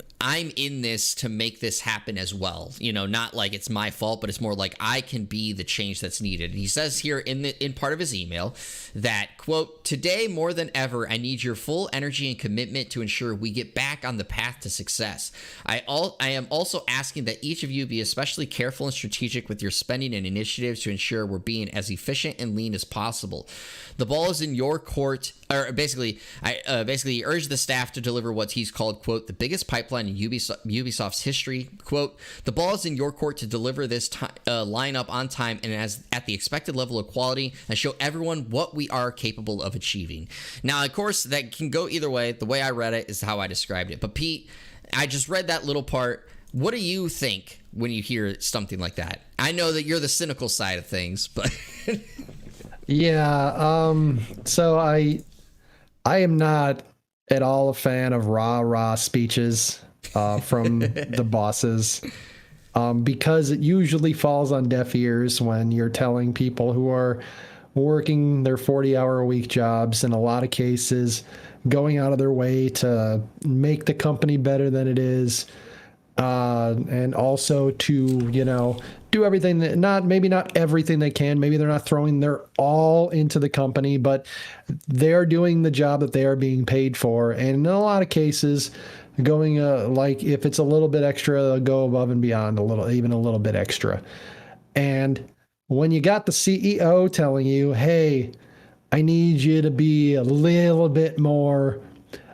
in this to make this happen as well. Not like it's my fault, but it's more like I can be the change that's needed. And he says here in part of his email that, quote, "Today more than ever, I need your full energy and commitment to ensure we get back on the path to success. I am also asking that each of you be especially careful and strategic with your spending and initiatives to ensure we're being as efficient and lean as possible. The ball is in your court." Or basically, I urge the staff to deliver what he's called, quote, "the biggest pipeline in Ubisoft's history." Quote, "The ball is in your court to deliver this lineup on time and at the expected level of quality and show everyone what we are capable of achieving." Now, of course, that can go either way. The way I read it is how I described it. But Pete, I just read that little part. What do you think when you hear something like that? I know that you're the cynical side of things, but Yeah. So I am not at all a fan of rah speeches from the bosses, because it usually falls on deaf ears when you're telling people who are working their 40-hour-a-week jobs, in a lot of cases, going out of their way to make the company better than it is, and also to, do everything that maybe not everything they can. Maybe they're not throwing their all into the company, but they're doing the job that they are being paid for. And in a lot of cases, going like if it's a little bit extra, they'll go above and beyond even a little bit extra. And when you got the CEO telling you, "Hey, I need you to be a little bit more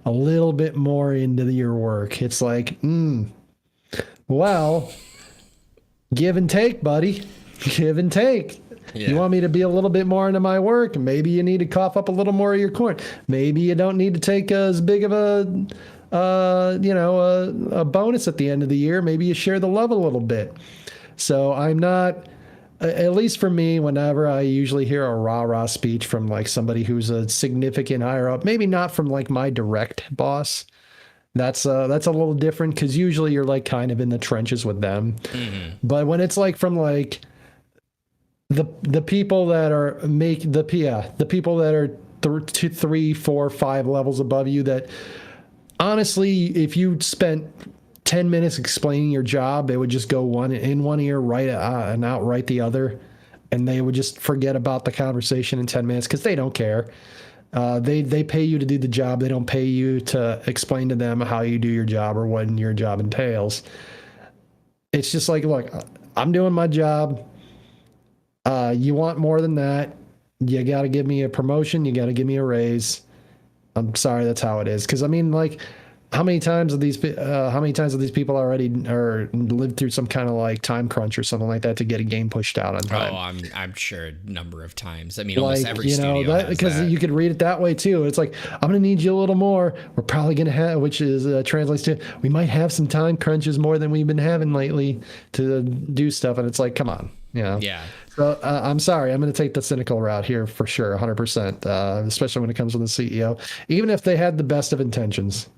into your work," it's like, well, give and take, buddy. Give and take. Yeah. You want me to be a little bit more into my work? Maybe you need to cough up a little more of your corn. Maybe you don't need to take as big of a bonus at the end of the year. Maybe you share the love a little bit. So I'm not, at least for me, whenever I usually hear a rah speech from like somebody who's a significant higher up, maybe not from like my direct boss. That's a little different because usually you're like kind of in the trenches with them. Mm-hmm. But when it's like from like the people that are the people that are 2, 3, 4, 5 levels above you, that honestly, if you spent 10 minutes explaining your job, it would just go in one ear and out right the other, and they would just forget about the conversation in 10 minutes because they don't care. They pay you to do the job. They don't pay you to explain to them how you do your job or what your job entails. It's just like, look, I'm doing my job. You want more than that? You got to give me a promotion. You got to give me a raise. I'm sorry, that's how it is. Because I mean, like, how many times have these people already or lived through some kind of like time crunch or something like that to get a game pushed out on time? Oh, I'm sure a number of times. I mean, almost Like, every studio that, has because that. you could read it that way too. It's like, I'm going to need you a little more. We're probably going to have, which is translates to, we might have some time crunches more than we've been having lately to do stuff. And it's like, come on, Yeah. So I'm sorry, I'm going to take the cynical route here for sure, 100%, especially when it comes from the CEO, even if they had the best of intentions.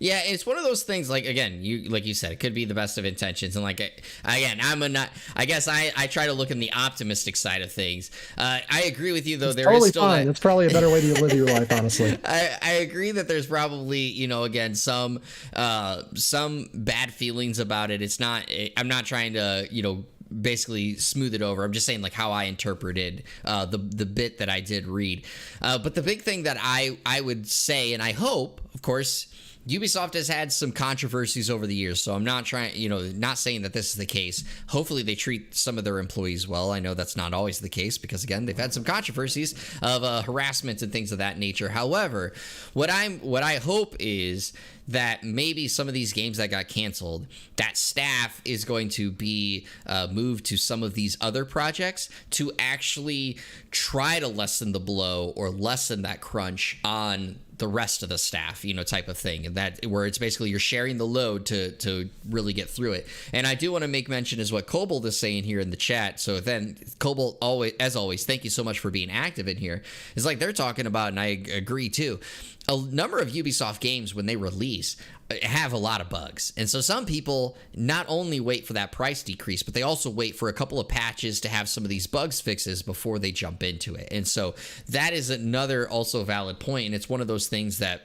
Yeah, it's one of those things. Like, again, like you said, it could be the best of intentions, and like, again, I guess I try to look in the optimistic side of things. I agree with you though. There Totally is still fine. that. It's probably a better way to live your life, honestly. I agree that there's probably, again, some bad feelings about it. It's not. I'm not trying to basically smooth it over. I'm just saying like how I interpreted the bit that I did read. But the big thing that I would say, and I hope, of course, Ubisoft has had some controversies over the years, so I'm not trying, not saying that this is the case. Hopefully they treat some of their employees well. I know that's not always the case because, again, they've had some controversies of harassment and things of that nature. However, what I hope is that maybe some of these games that got canceled, that staff is going to be moved to some of these other projects to actually try to lessen the blow or lessen that crunch on the rest of the staff, type of thing. And that where it's basically you're sharing the load to really get through it. And I do want to make mention is what Cobalt is saying here in the chat. So then Cobalt, as always, thank you so much for being active in here. It's like they're talking about, and I agree too, a number of Ubisoft games when they release have a lot of bugs. And so some people not only wait for that price decrease, but they also wait for a couple of patches to have some of these bugs fixes before they jump into it. And so that is another also valid point. And it's one of those things that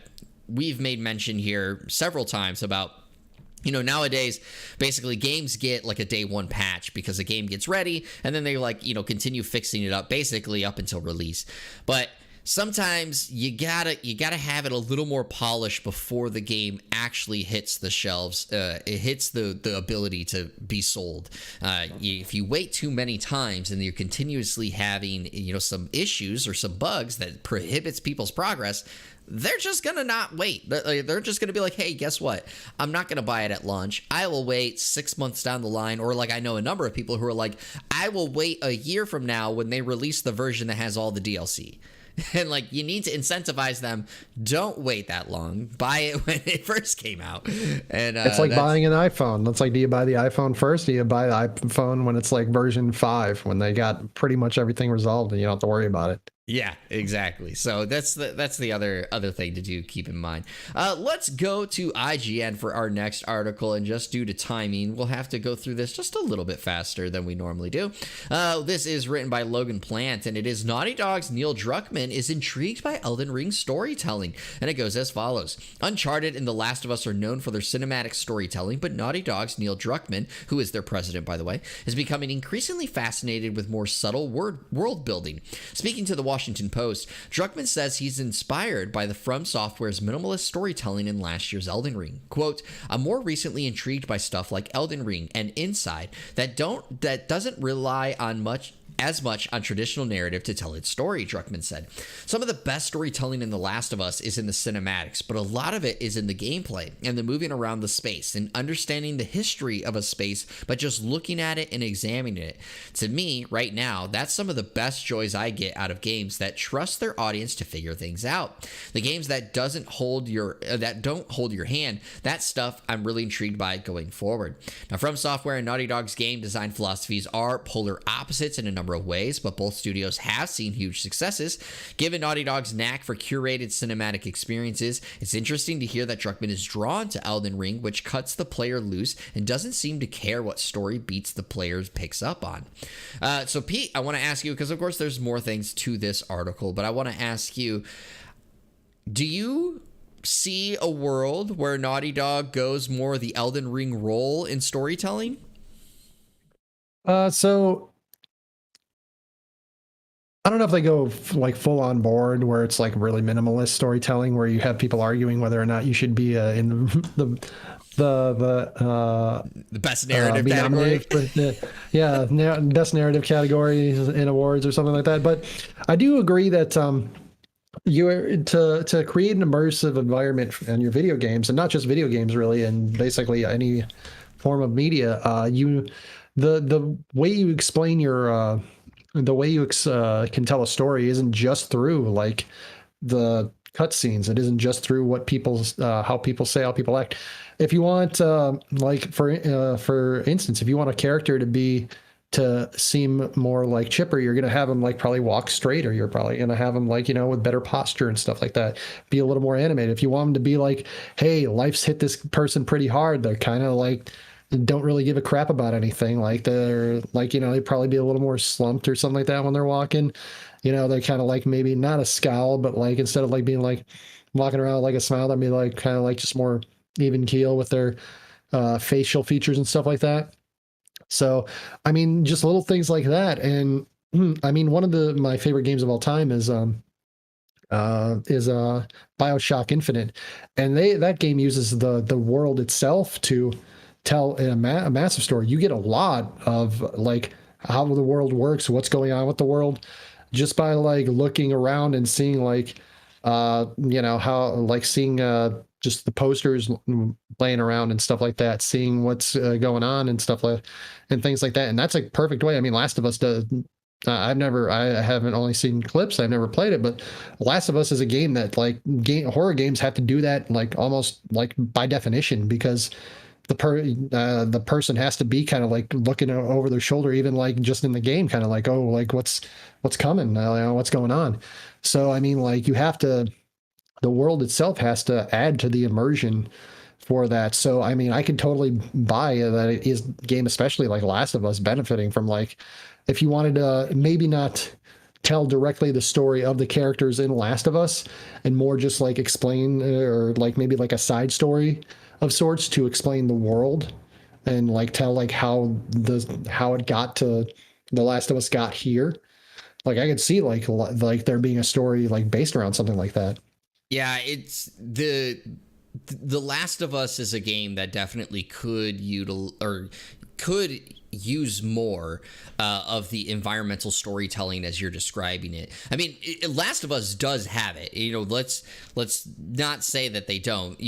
we've made mention here several times about, nowadays, basically games get like a day one patch because the game gets ready and then they continue fixing it up basically up until release. But sometimes you gotta have it a little more polished before the game actually hits the shelves. It hits the ability to be sold. If you wait too many times and you're continuously having some issues or some bugs that prohibits people's progress, they're just gonna not wait. They're just gonna be like, hey, guess what? I'm not gonna buy it at launch. I will wait 6 months down the line, or like I know a number of people who are like, I will wait a year from now when they release the version that has all the DLC. And like, you need to incentivize them. Don't wait that long. Buy it when it first came out. And it's like buying an iPhone. That's like, do you buy the iPhone first? Or do you buy the iPhone when it's like version 5, when they got pretty much everything resolved and you don't have to worry about it? Yeah, exactly. So that's the other thing to do. Keep in mind. Let's go to IGN for our next article, and just due to timing, we'll have to go through this just a little bit faster than we normally do. This is written by Logan Plant, and it is Naughty Dog's Neil Druckmann is intrigued by Elden Ring storytelling, and it goes as follows: Uncharted and The Last of Us are known for their cinematic storytelling, but Naughty Dog's Neil Druckmann, who is their president, by the way, is becoming increasingly fascinated with more subtle world building. Speaking to the Washington Post, Druckmann says he's inspired by the From Software's minimalist storytelling in last year's Elden Ring. Quote, I'm more recently intrigued by stuff like Elden Ring and Inside that doesn't rely on as much on traditional narrative to tell its story, Druckmann said. Some of the best storytelling in The Last of Us is in the cinematics, but a lot of it is in the gameplay and the moving around the space and understanding the history of a space, but just looking at it and examining it. To me, right now, that's some of the best joys I get out of games that trust their audience to figure things out. The games that don't hold your hand, that stuff I'm really intrigued by going forward. Now, From Software and Naughty Dog's game design philosophies are polar opposites in a number of ways, but both studios have seen huge successes. Given Naughty Dog's knack for curated cinematic experiences, it's interesting to hear that Druckmann is drawn to Elden Ring, which cuts the player loose and doesn't seem to care what story beats the players picks up on. So Pete, I want to ask you, because of course there's more things to this article, but I want to ask you, do you see a world where Naughty Dog goes more the Elden Ring role in storytelling? So I don't know if they go like full on board where it's like really minimalist storytelling where you have people arguing whether or not you should be in the best narrative category. Best narrative category in awards or something like that. But I do agree that To create an immersive environment in your video games, and not just video games really, and basically any form of media. The way you explain your the way you can tell a story isn't just through like the cutscenes. It isn't just through what how people say, how people act. If you want, like for instance, if you want a character to seem more like Chipper, you're gonna have him like probably walk straight, or you're probably gonna have him like with better posture and stuff like that. Be a little more animated. If you want him to be like, hey, life's hit this person pretty hard. They're kind of like don't really give a crap about anything. Like they're like they'd probably be a little more slumped or something like that when they're walking. They're kind of like maybe not a scowl, but like instead of like being like walking around like a smile, they'd be like kind of like just more even keel with their facial features and stuff like that. So, I mean, just little things like that. And I mean, one of my favorite games of all time is BioShock Infinite, and that game uses the world itself to tell a massive story. You get a lot of like how the world works, what's going on with the world, just by like looking around and seeing like how like seeing just the posters laying around and stuff like that, seeing what's going on and stuff like and things like that. And that's a perfect way. I mean, Last of Us does. I haven't only seen clips. I've never played it, but Last of Us is a game that like horror games have to do that like almost like by definition, because the person has to be kind of like looking over their shoulder, even like just in the game, kind of like, oh, like what's coming, what's going on. So I mean, like the world itself has to add to the immersion for that. So I mean, I could totally buy that it is game, especially like Last of Us, benefiting from like if you wanted to maybe not tell directly the story of the characters in Last of Us, and more just like explain or like maybe like a side story of sorts to explain the world, and like tell like how it got to the Last of Us got here. Like I could see like there being a story like based around something like that. Yeah, it's the Last of Us is a game that definitely could use more of the environmental storytelling as you're describing it. I mean, Last of Us does have it. Let's not say that they don't.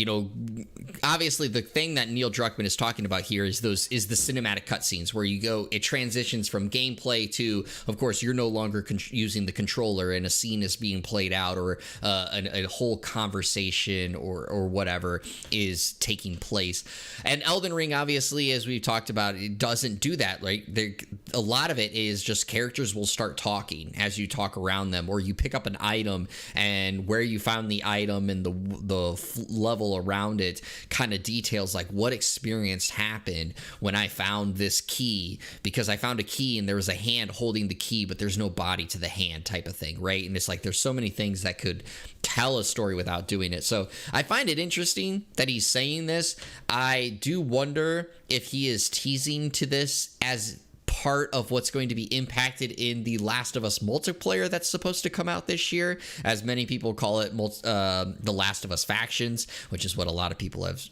Obviously the thing that Neil Druckmann is talking about here is the cinematic cutscenes where it transitions from gameplay to, of course, you're no longer using the controller and a scene is being played out, or a whole conversation or whatever is taking place. And Elden Ring, obviously, as we've talked about, it doesn't do that. Like a lot of it is just characters will start talking as you talk around them, or you pick up an item and where you found the item and the level around it kind of details like what experience happened when I found this key, because I found a key and there was a hand holding the key, but there's no body to the hand type of thing, right? And it's like there's so many things that could tell a story without doing it. So I find it interesting that he's saying this. I do wonder if he is teasing to this as part of what's going to be impacted in the Last of Us multiplayer that's supposed to come out this year, as many people call it the Last of Us Factions, which is what a lot of people have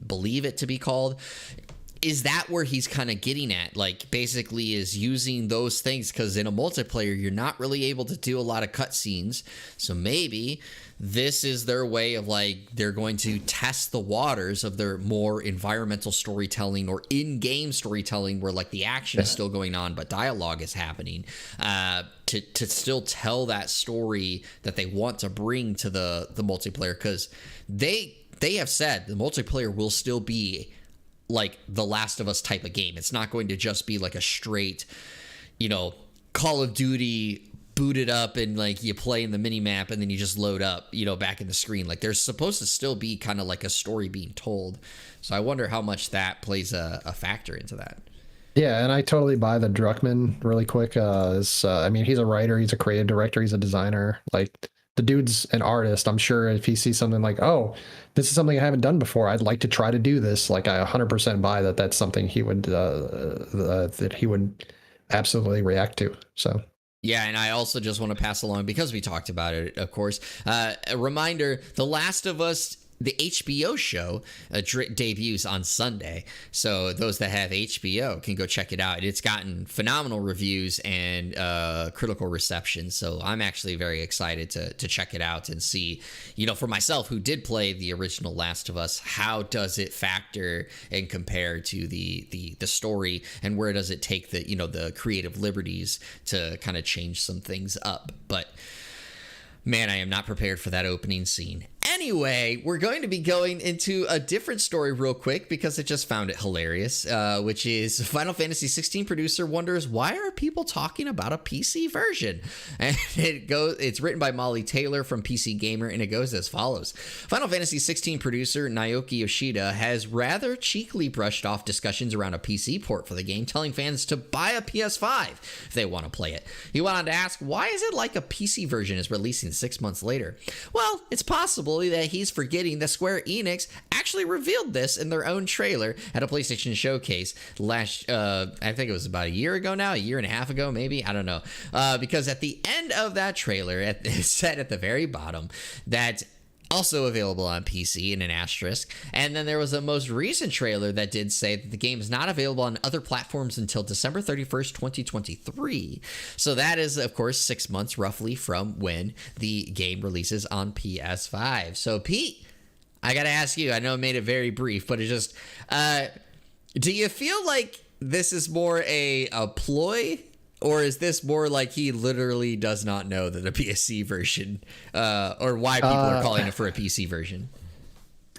believe it to be called. Is that where he's kind of getting at? Like, basically is using those things, because in a multiplayer, you're not really able to do a lot of cutscenes. So maybe this is their way of like, they're going to test the waters of their more environmental storytelling or in-game storytelling, where like the action is still going on, but dialogue is happening, to still tell that story that they want to bring to the multiplayer. Because they have said the multiplayer will still be like the Last of Us type of game. It's not going to just be like a straight, Call of Duty booted up and like you play in the mini map and then you just load up, back in the screen. Like there's supposed to still be kind of like a story being told. So I wonder how much that plays a factor into that. Yeah, and I totally buy the Druckmann really quick. I mean, he's a writer, he's a creative director, he's a designer. Like the dude's an artist. I'm sure if he sees something like, oh, this is something I haven't done before, I'd like to try to do this. Like I 100% buy that that's something he would absolutely react to. So. Yeah, and I also just want to pass along, because we talked about it, of course, a reminder, The Last of Us the HBO show debuts on Sunday. So those that have HBO can go check it out. It's gotten phenomenal reviews and critical reception. So I'm actually very excited to check it out and see, for myself who did play the original Last of Us, how does it factor and compare to the story, and where does it take the creative liberties to kind of change some things up. But man, I am not prepared for that opening scene. Anyway, we're going to be going into a different story real quick because I just found it hilarious, which is Final Fantasy 16 producer wonders, why are people talking about a PC version? And it's written by Molly Taylor from PC Gamer, and it goes as follows. Final Fantasy 16 producer Naoki Yoshida has rather cheekily brushed off discussions around a PC port for the game, telling fans to buy a PS5 if they want to play it. He went on to ask, why is it like a PC version is releasing 6 months later? Well, it's possible that he's forgetting that Square Enix actually revealed this in their own trailer at a PlayStation showcase I think it was about a year ago now, a year and a half ago, maybe, I don't know, because at the end of that trailer, it said at the very bottom that also available on PC in an asterisk. And then there was a most recent trailer that did say that the game is not available on other platforms until December 31st, 2023. So that is, of course, 6 months roughly from when the game releases on PS5. So, Pete, I got to ask you, I know I made it very brief, but it just, do you feel like this is more a ploy? Or is this more like he literally does not know that a PC version, or why people are calling it for a PC version?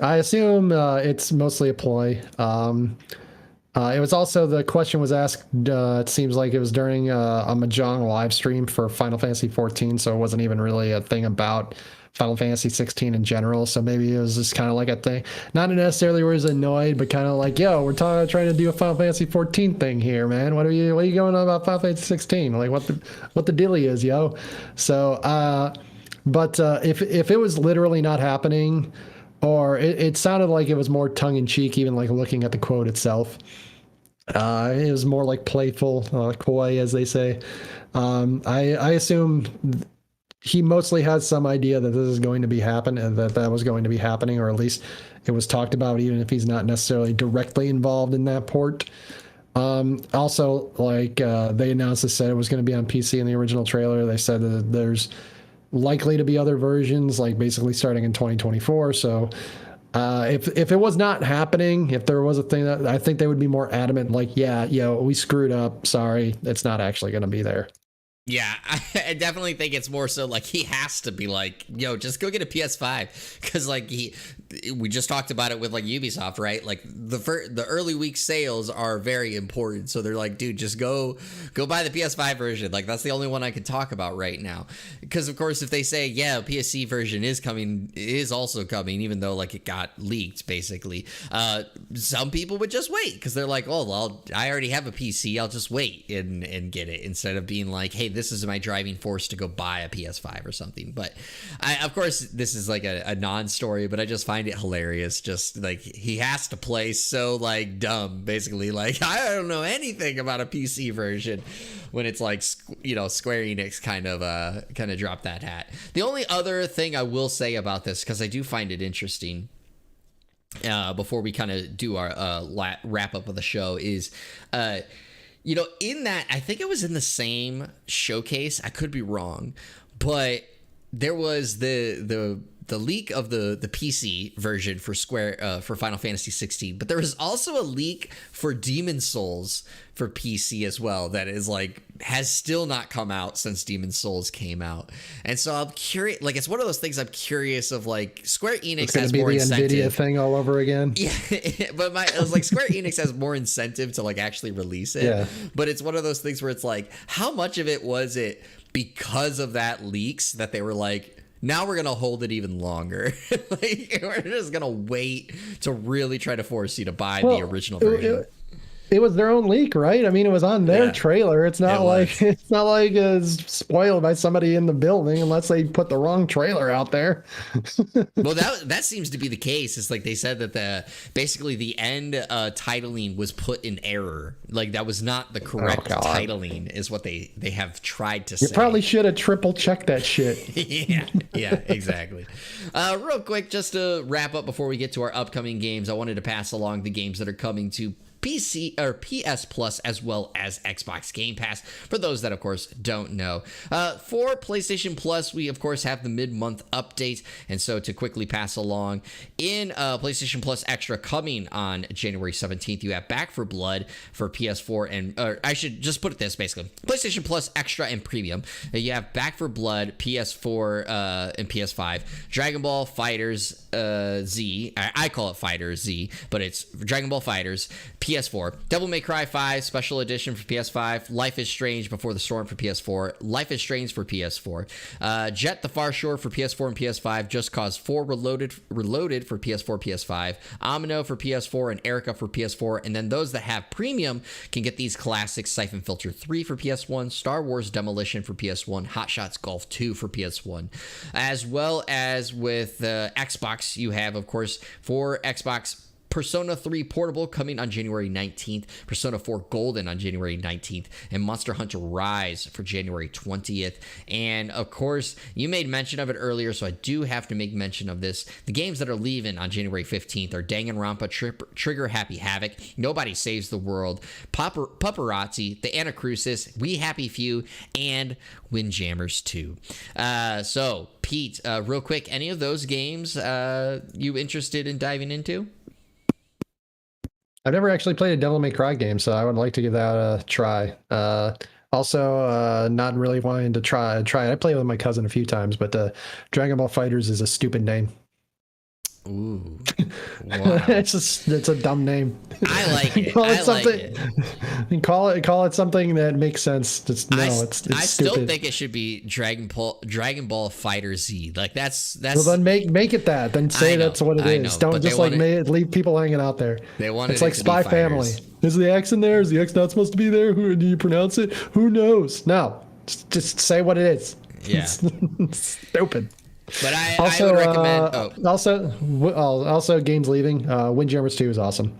I assume it's mostly a ploy. It was also, the question was asked, it seems like it was during a Mahjong live stream for Final Fantasy 14, so it wasn't even really a thing about Final Fantasy 16 in general. So maybe it was just kind of like a thing, not necessarily where he's annoyed, but kind of like, yo, we're trying to do a Final Fantasy 14 thing here, man. What are you going on about Final Fantasy 16? Like what the dilly is, yo. So, but if it was literally not happening, or it sounded like it was more tongue in cheek, even like looking at the quote itself. It was more like playful, coy, as they say. I assume he mostly has some idea that this is going to be that was going to be happening, or at least it was talked about, even if he's not necessarily directly involved in that port. Also, like they announced, said it was going to be on PC in the original trailer. They said that there's likely to be other versions, like basically starting in 2024. So if it was not happening, if there was a thing, that I think they would be more adamant, like, yeah, we screwed up. Sorry, it's not actually going to be there. Yeah, I definitely think it's more so like he has to be like, yo, just go get a PS5, because like we just talked about it with like Ubisoft, right? Like the early week sales are very important, so they're like, dude, just go buy the PS5 version. Like that's the only one I can talk about right now, because of course if they say a PSC version is also coming, even though like it got leaked basically, some people would just wait because they're like, oh well, I already have a PC, I'll just wait and get it, instead of being like, hey, this is my driving force to go buy a PS5 or something. But of course, this is like a non-story, but I just find it hilarious. Just like he has to play so like dumb, basically. Like, I don't know anything about a PC version, when it's like, Square Enix kind of dropped that hat. The only other thing I will say about this, because I do find it interesting, before we kind of do our wrap up of the show, is in that, I think it was in the same showcase, I could be wrong, but there was the leak of the PC version for for Final Fantasy 16, but there was also a leak for Demon Souls for PC as well that is like has still not come out since Demon Souls came out. And so I'm curious, like it's one of those things I'm curious of, like Square Enix has more incentive. Nvidia thing all over again. Yeah, but I was like, Square Enix has more incentive to like actually release it. Yeah. But it's one of those things where it's like, how much of it was it because of that leaks that they were like, now we're going to hold it even longer. Like, we're just going to wait to really try to force you to buy the original version. it was their own leak, right? I mean, it was on their Yeah, trailer. It's not it like was. it's spoiled by somebody in the building unless they put the wrong trailer out there. Well, that seems to be the case. It's like they said that basically the end titling was put in error. Like that was not the correct titling, is what they have tried to say. You probably should have triple checked that shit. yeah, exactly. Real quick, just to wrap up before we get to our upcoming games, I wanted to pass along the games that are coming to PC or PS Plus as well as Xbox Game Pass, for those that of course don't know. For PlayStation Plus, we of course have the mid-month update, and so to quickly pass along, in PlayStation Plus Extra coming on January 17th, you have Back for Blood for PS4, and I should just put it this, basically PlayStation Plus Extra and Premium, you have Back for Blood, PS4 and PS5, Dragon Ball Fighters Z, I call it Fighters Z, but it's Dragon Ball Fighters, PS4, Devil May Cry 5 Special Edition for PS5, Life is Strange Before the Storm for PS4, Life is Strange for PS4, Jet the Far Shore for PS4 and PS5, Just Cause 4 Reloaded for PS4, PS5, Amino for PS4, and Erica for PS4, and then those that have Premium can get these classics: Siphon Filter 3 for PS1, Star Wars Demolition for PS1, Hot Shots Golf 2 for PS1, as well as with Xbox, you have, of course, for Xbox, Persona 3 Portable coming on January 19th, Persona 4 Golden on January 19th, and Monster Hunter Rise for January 20th. And of course, you made mention of it earlier, so I do have to make mention of this. The games that are leaving on January 15th are Danganronpa, Trigger Happy Havoc, Nobody Saves the World, Paparazzi, The Anacrusis, We Happy Few, and Windjammers 2. So, Pete, real quick, any of those games you interested in diving into? I've never actually played a Devil May Cry game, so I would like to give that a try. Also, not really wanting to try it. I played with my cousin a few times, but Dragon Ball Fighters is a stupid name. Ooh, wow. it's a dumb name. I like it. I like it. Call it something that makes sense. I still think it should be Dragon Ball Fighter Z. Like that's. Well, then make it that. Then say that's what it is. Don't just leave people hanging out there. They want it's like Spy Family. Is the X in there? Is the X not supposed to be there? Who do you pronounce it? Who knows? No, just say what it is. Yeah, it's stupid. But I would recommend. Also, games leaving. Windjammers 2 is awesome.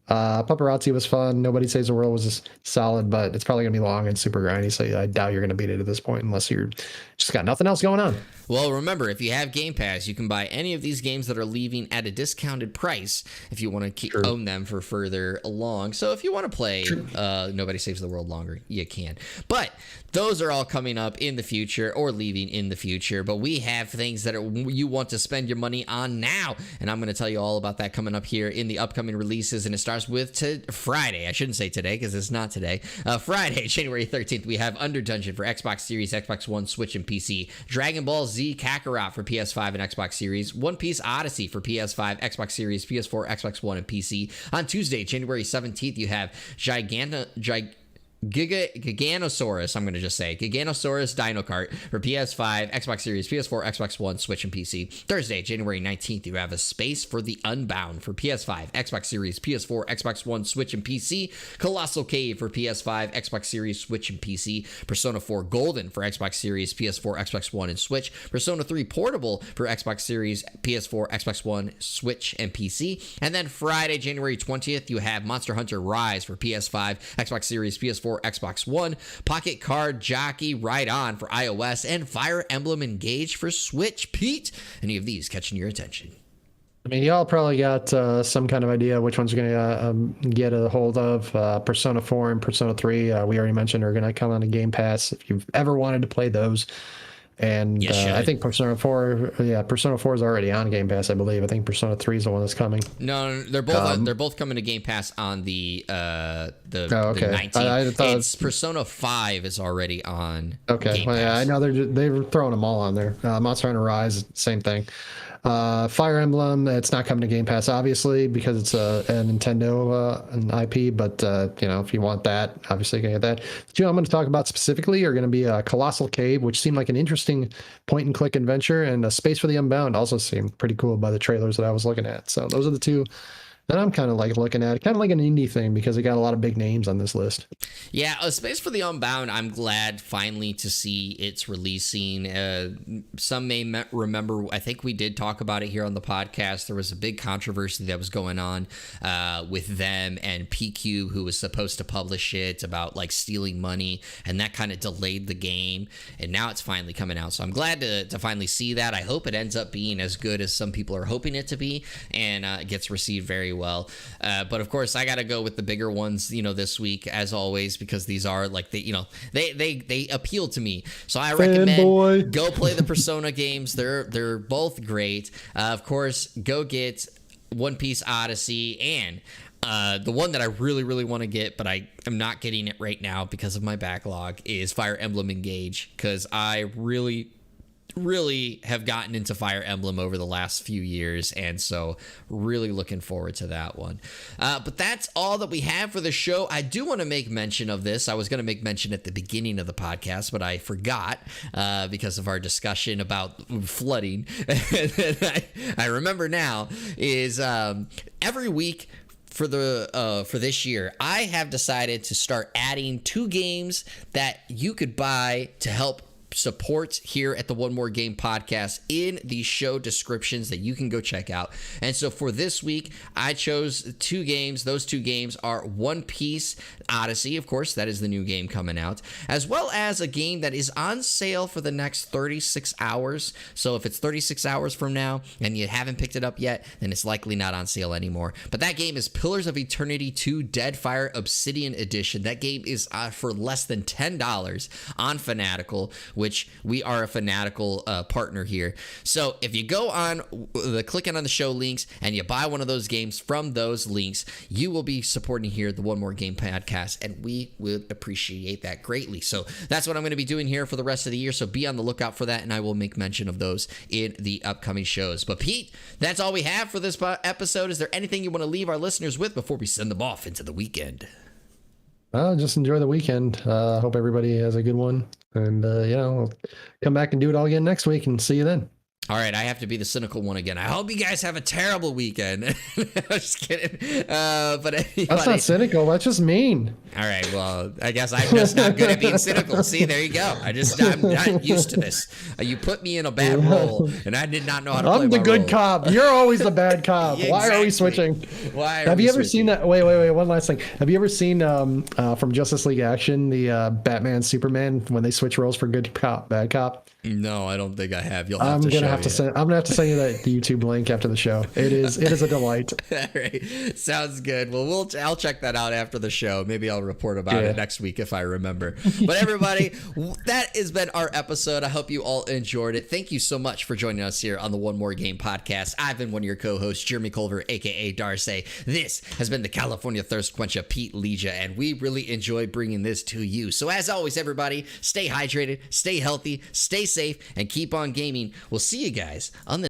Paparazzi was fun. Nobody Saves the World was just solid, but it's probably gonna be long and super grindy. So I doubt you're gonna beat it at this point unless you're just got nothing else going on. Well, remember, if you have Game Pass, you can buy any of these games that are leaving at a discounted price if you want to own them for further along. So if you want to play Nobody Saves the World longer, you can. But those are all coming up in the future or leaving in the future. But we have things that you want to spend your money on now. And I'm going to tell you all about that coming up here in the upcoming releases. And it starts with Friday. I shouldn't say today because it's not today. Friday, January 13th, we have Under Dungeon for Xbox Series, Xbox One, Switch, and PC. Dragon Ball Z Kakarot for PS5 and Xbox Series, One Piece Odyssey for PS5, Xbox Series, PS4, Xbox One, and PC. On Tuesday, January 17th, you have Giganosaurus, I'm going to just say Giganosaurus Dino Kart for PS5, Xbox Series, PS4, Xbox One, Switch, and PC. Thursday, January 19th, you have A Space for the Unbound for PS5, Xbox Series, PS4, Xbox One, Switch, and PC. Colossal Cave for PS5, Xbox Series, Switch, and PC. Persona 4 Golden for Xbox Series, PS4, Xbox One, and Switch. Persona 3 Portable for Xbox Series, PS4, Xbox One, Switch, and PC. And then Friday, January 20th, you have Monster Hunter Rise for PS5, Xbox Series, PS4, Xbox One, Pocket Card Jockey Ride On for iOS, and Fire Emblem Engage for Switch. Pete, any of these catching your attention? I mean, y'all probably got some kind of idea which one's going to get a hold of. Persona 4 and Persona 3, we already mentioned, are going to come on a Game Pass if you've ever wanted to play those. And I think Persona 4 is already on Game Pass, I believe. I think Persona 3 is the one that's coming. No, they're both coming to Game Pass on the 19th. It's Persona 5 is already on. Okay, Game Pass. Yeah, I know they're throwing them all on there. Monster Hunter Rise, same thing. Fire Emblem, it's not coming to Game Pass, obviously, because it's a Nintendo an IP, but if you want that, obviously you can get that. The two I'm going to talk about specifically are going to be Colossal Cave, which seemed like an interesting point-and-click adventure, and A Space for the Unbound also seemed pretty cool by the trailers that I was looking at. So those are the two And I'm kind of like looking at it, kind of like an indie thing because it got a lot of big names on this list. Yeah, A Space for the Unbound, I'm glad finally to see it's releasing. Some may remember, I think we did talk about it here on the podcast. There was a big controversy that was going on with them and PQ, who was supposed to publish it, about like stealing money, and that kind of delayed the game. And now it's finally coming out. So I'm glad to finally see that. I hope it ends up being as good as some people are hoping it to be, and it gets received very well. But of course, I got to go with the bigger ones, this week, as always, because these are like they appeal to me. So I recommend go play the Persona games. They're both great. Of course, go get One Piece Odyssey, and the one that I really, really want to get, but I am not getting it right now because of my backlog, is Fire Emblem Engage, because I really have gotten into Fire Emblem over the last few years, and so really looking forward to that one. But that's all that we have for the show. I do want to make mention of this. I was going to make mention at the beginning of the podcast, but I forgot because of our discussion about flooding. I remember now is every week for this year, I have decided to start adding 2 games that you could buy to help support here at the One More Game podcast in the show descriptions that you can go check out. And so for this week, I chose 2 games. Those 2 games are One Piece Odyssey, of course, that is the new game coming out, as well as a game that is on sale for the next 36 hours. So if it's 36 hours from now and you haven't picked it up yet, then it's likely not on sale anymore. But that game is Pillars of Eternity 2 Deadfire Obsidian Edition. That game is for less than $10 on Fanatical, which we are a Fanatical partner here. So if you go on clicking on the show links and you buy one of those games from those links, you will be supporting here the One More Game podcast, and we would appreciate that greatly. So that's what I'm going to be doing here for the rest of the year. So be on the lookout for that, and I will make mention of those in the upcoming shows. But Pete, that's all we have for this episode. Is there anything you want to leave our listeners with before we send them off into the weekend? Just enjoy the weekend. Hope everybody has a good one. And, we'll come back and do it all again next week, and see you then. All right, I have to be the cynical one again. I hope you guys have a terrible weekend. I'm just kidding. But anybody... That's not cynical. That's just mean. All right, well, I guess I'm just not good at being cynical. See, there you go. I'm not used to this. You put me in a bad role, and I did not know how to play my role. I'm the good cop. You're always the bad cop. Yeah, Why are we switching? Have you ever seen that? Wait. One last thing. Have you ever seen from Justice League Action, the Batman Superman, when they switch roles for good cop, bad cop? No, I don't think I have. I'm gonna have to send you the YouTube link after the show. It is a delight. All right, sounds good. Well, I'll check that out after the show. Maybe I'll report about it next week if I remember. But everybody, that has been our episode. I hope you all enjoyed it. Thank you so much for joining us here on the One More Game podcast. I've been one of your co-hosts, Jeremy Culver, aka Darcy. This has been the California Thirst Quencher, Pete Legia, and we really enjoy bringing this to you. So as always, everybody, stay hydrated, stay healthy, stay safe, and keep on gaming. We'll see you guys on the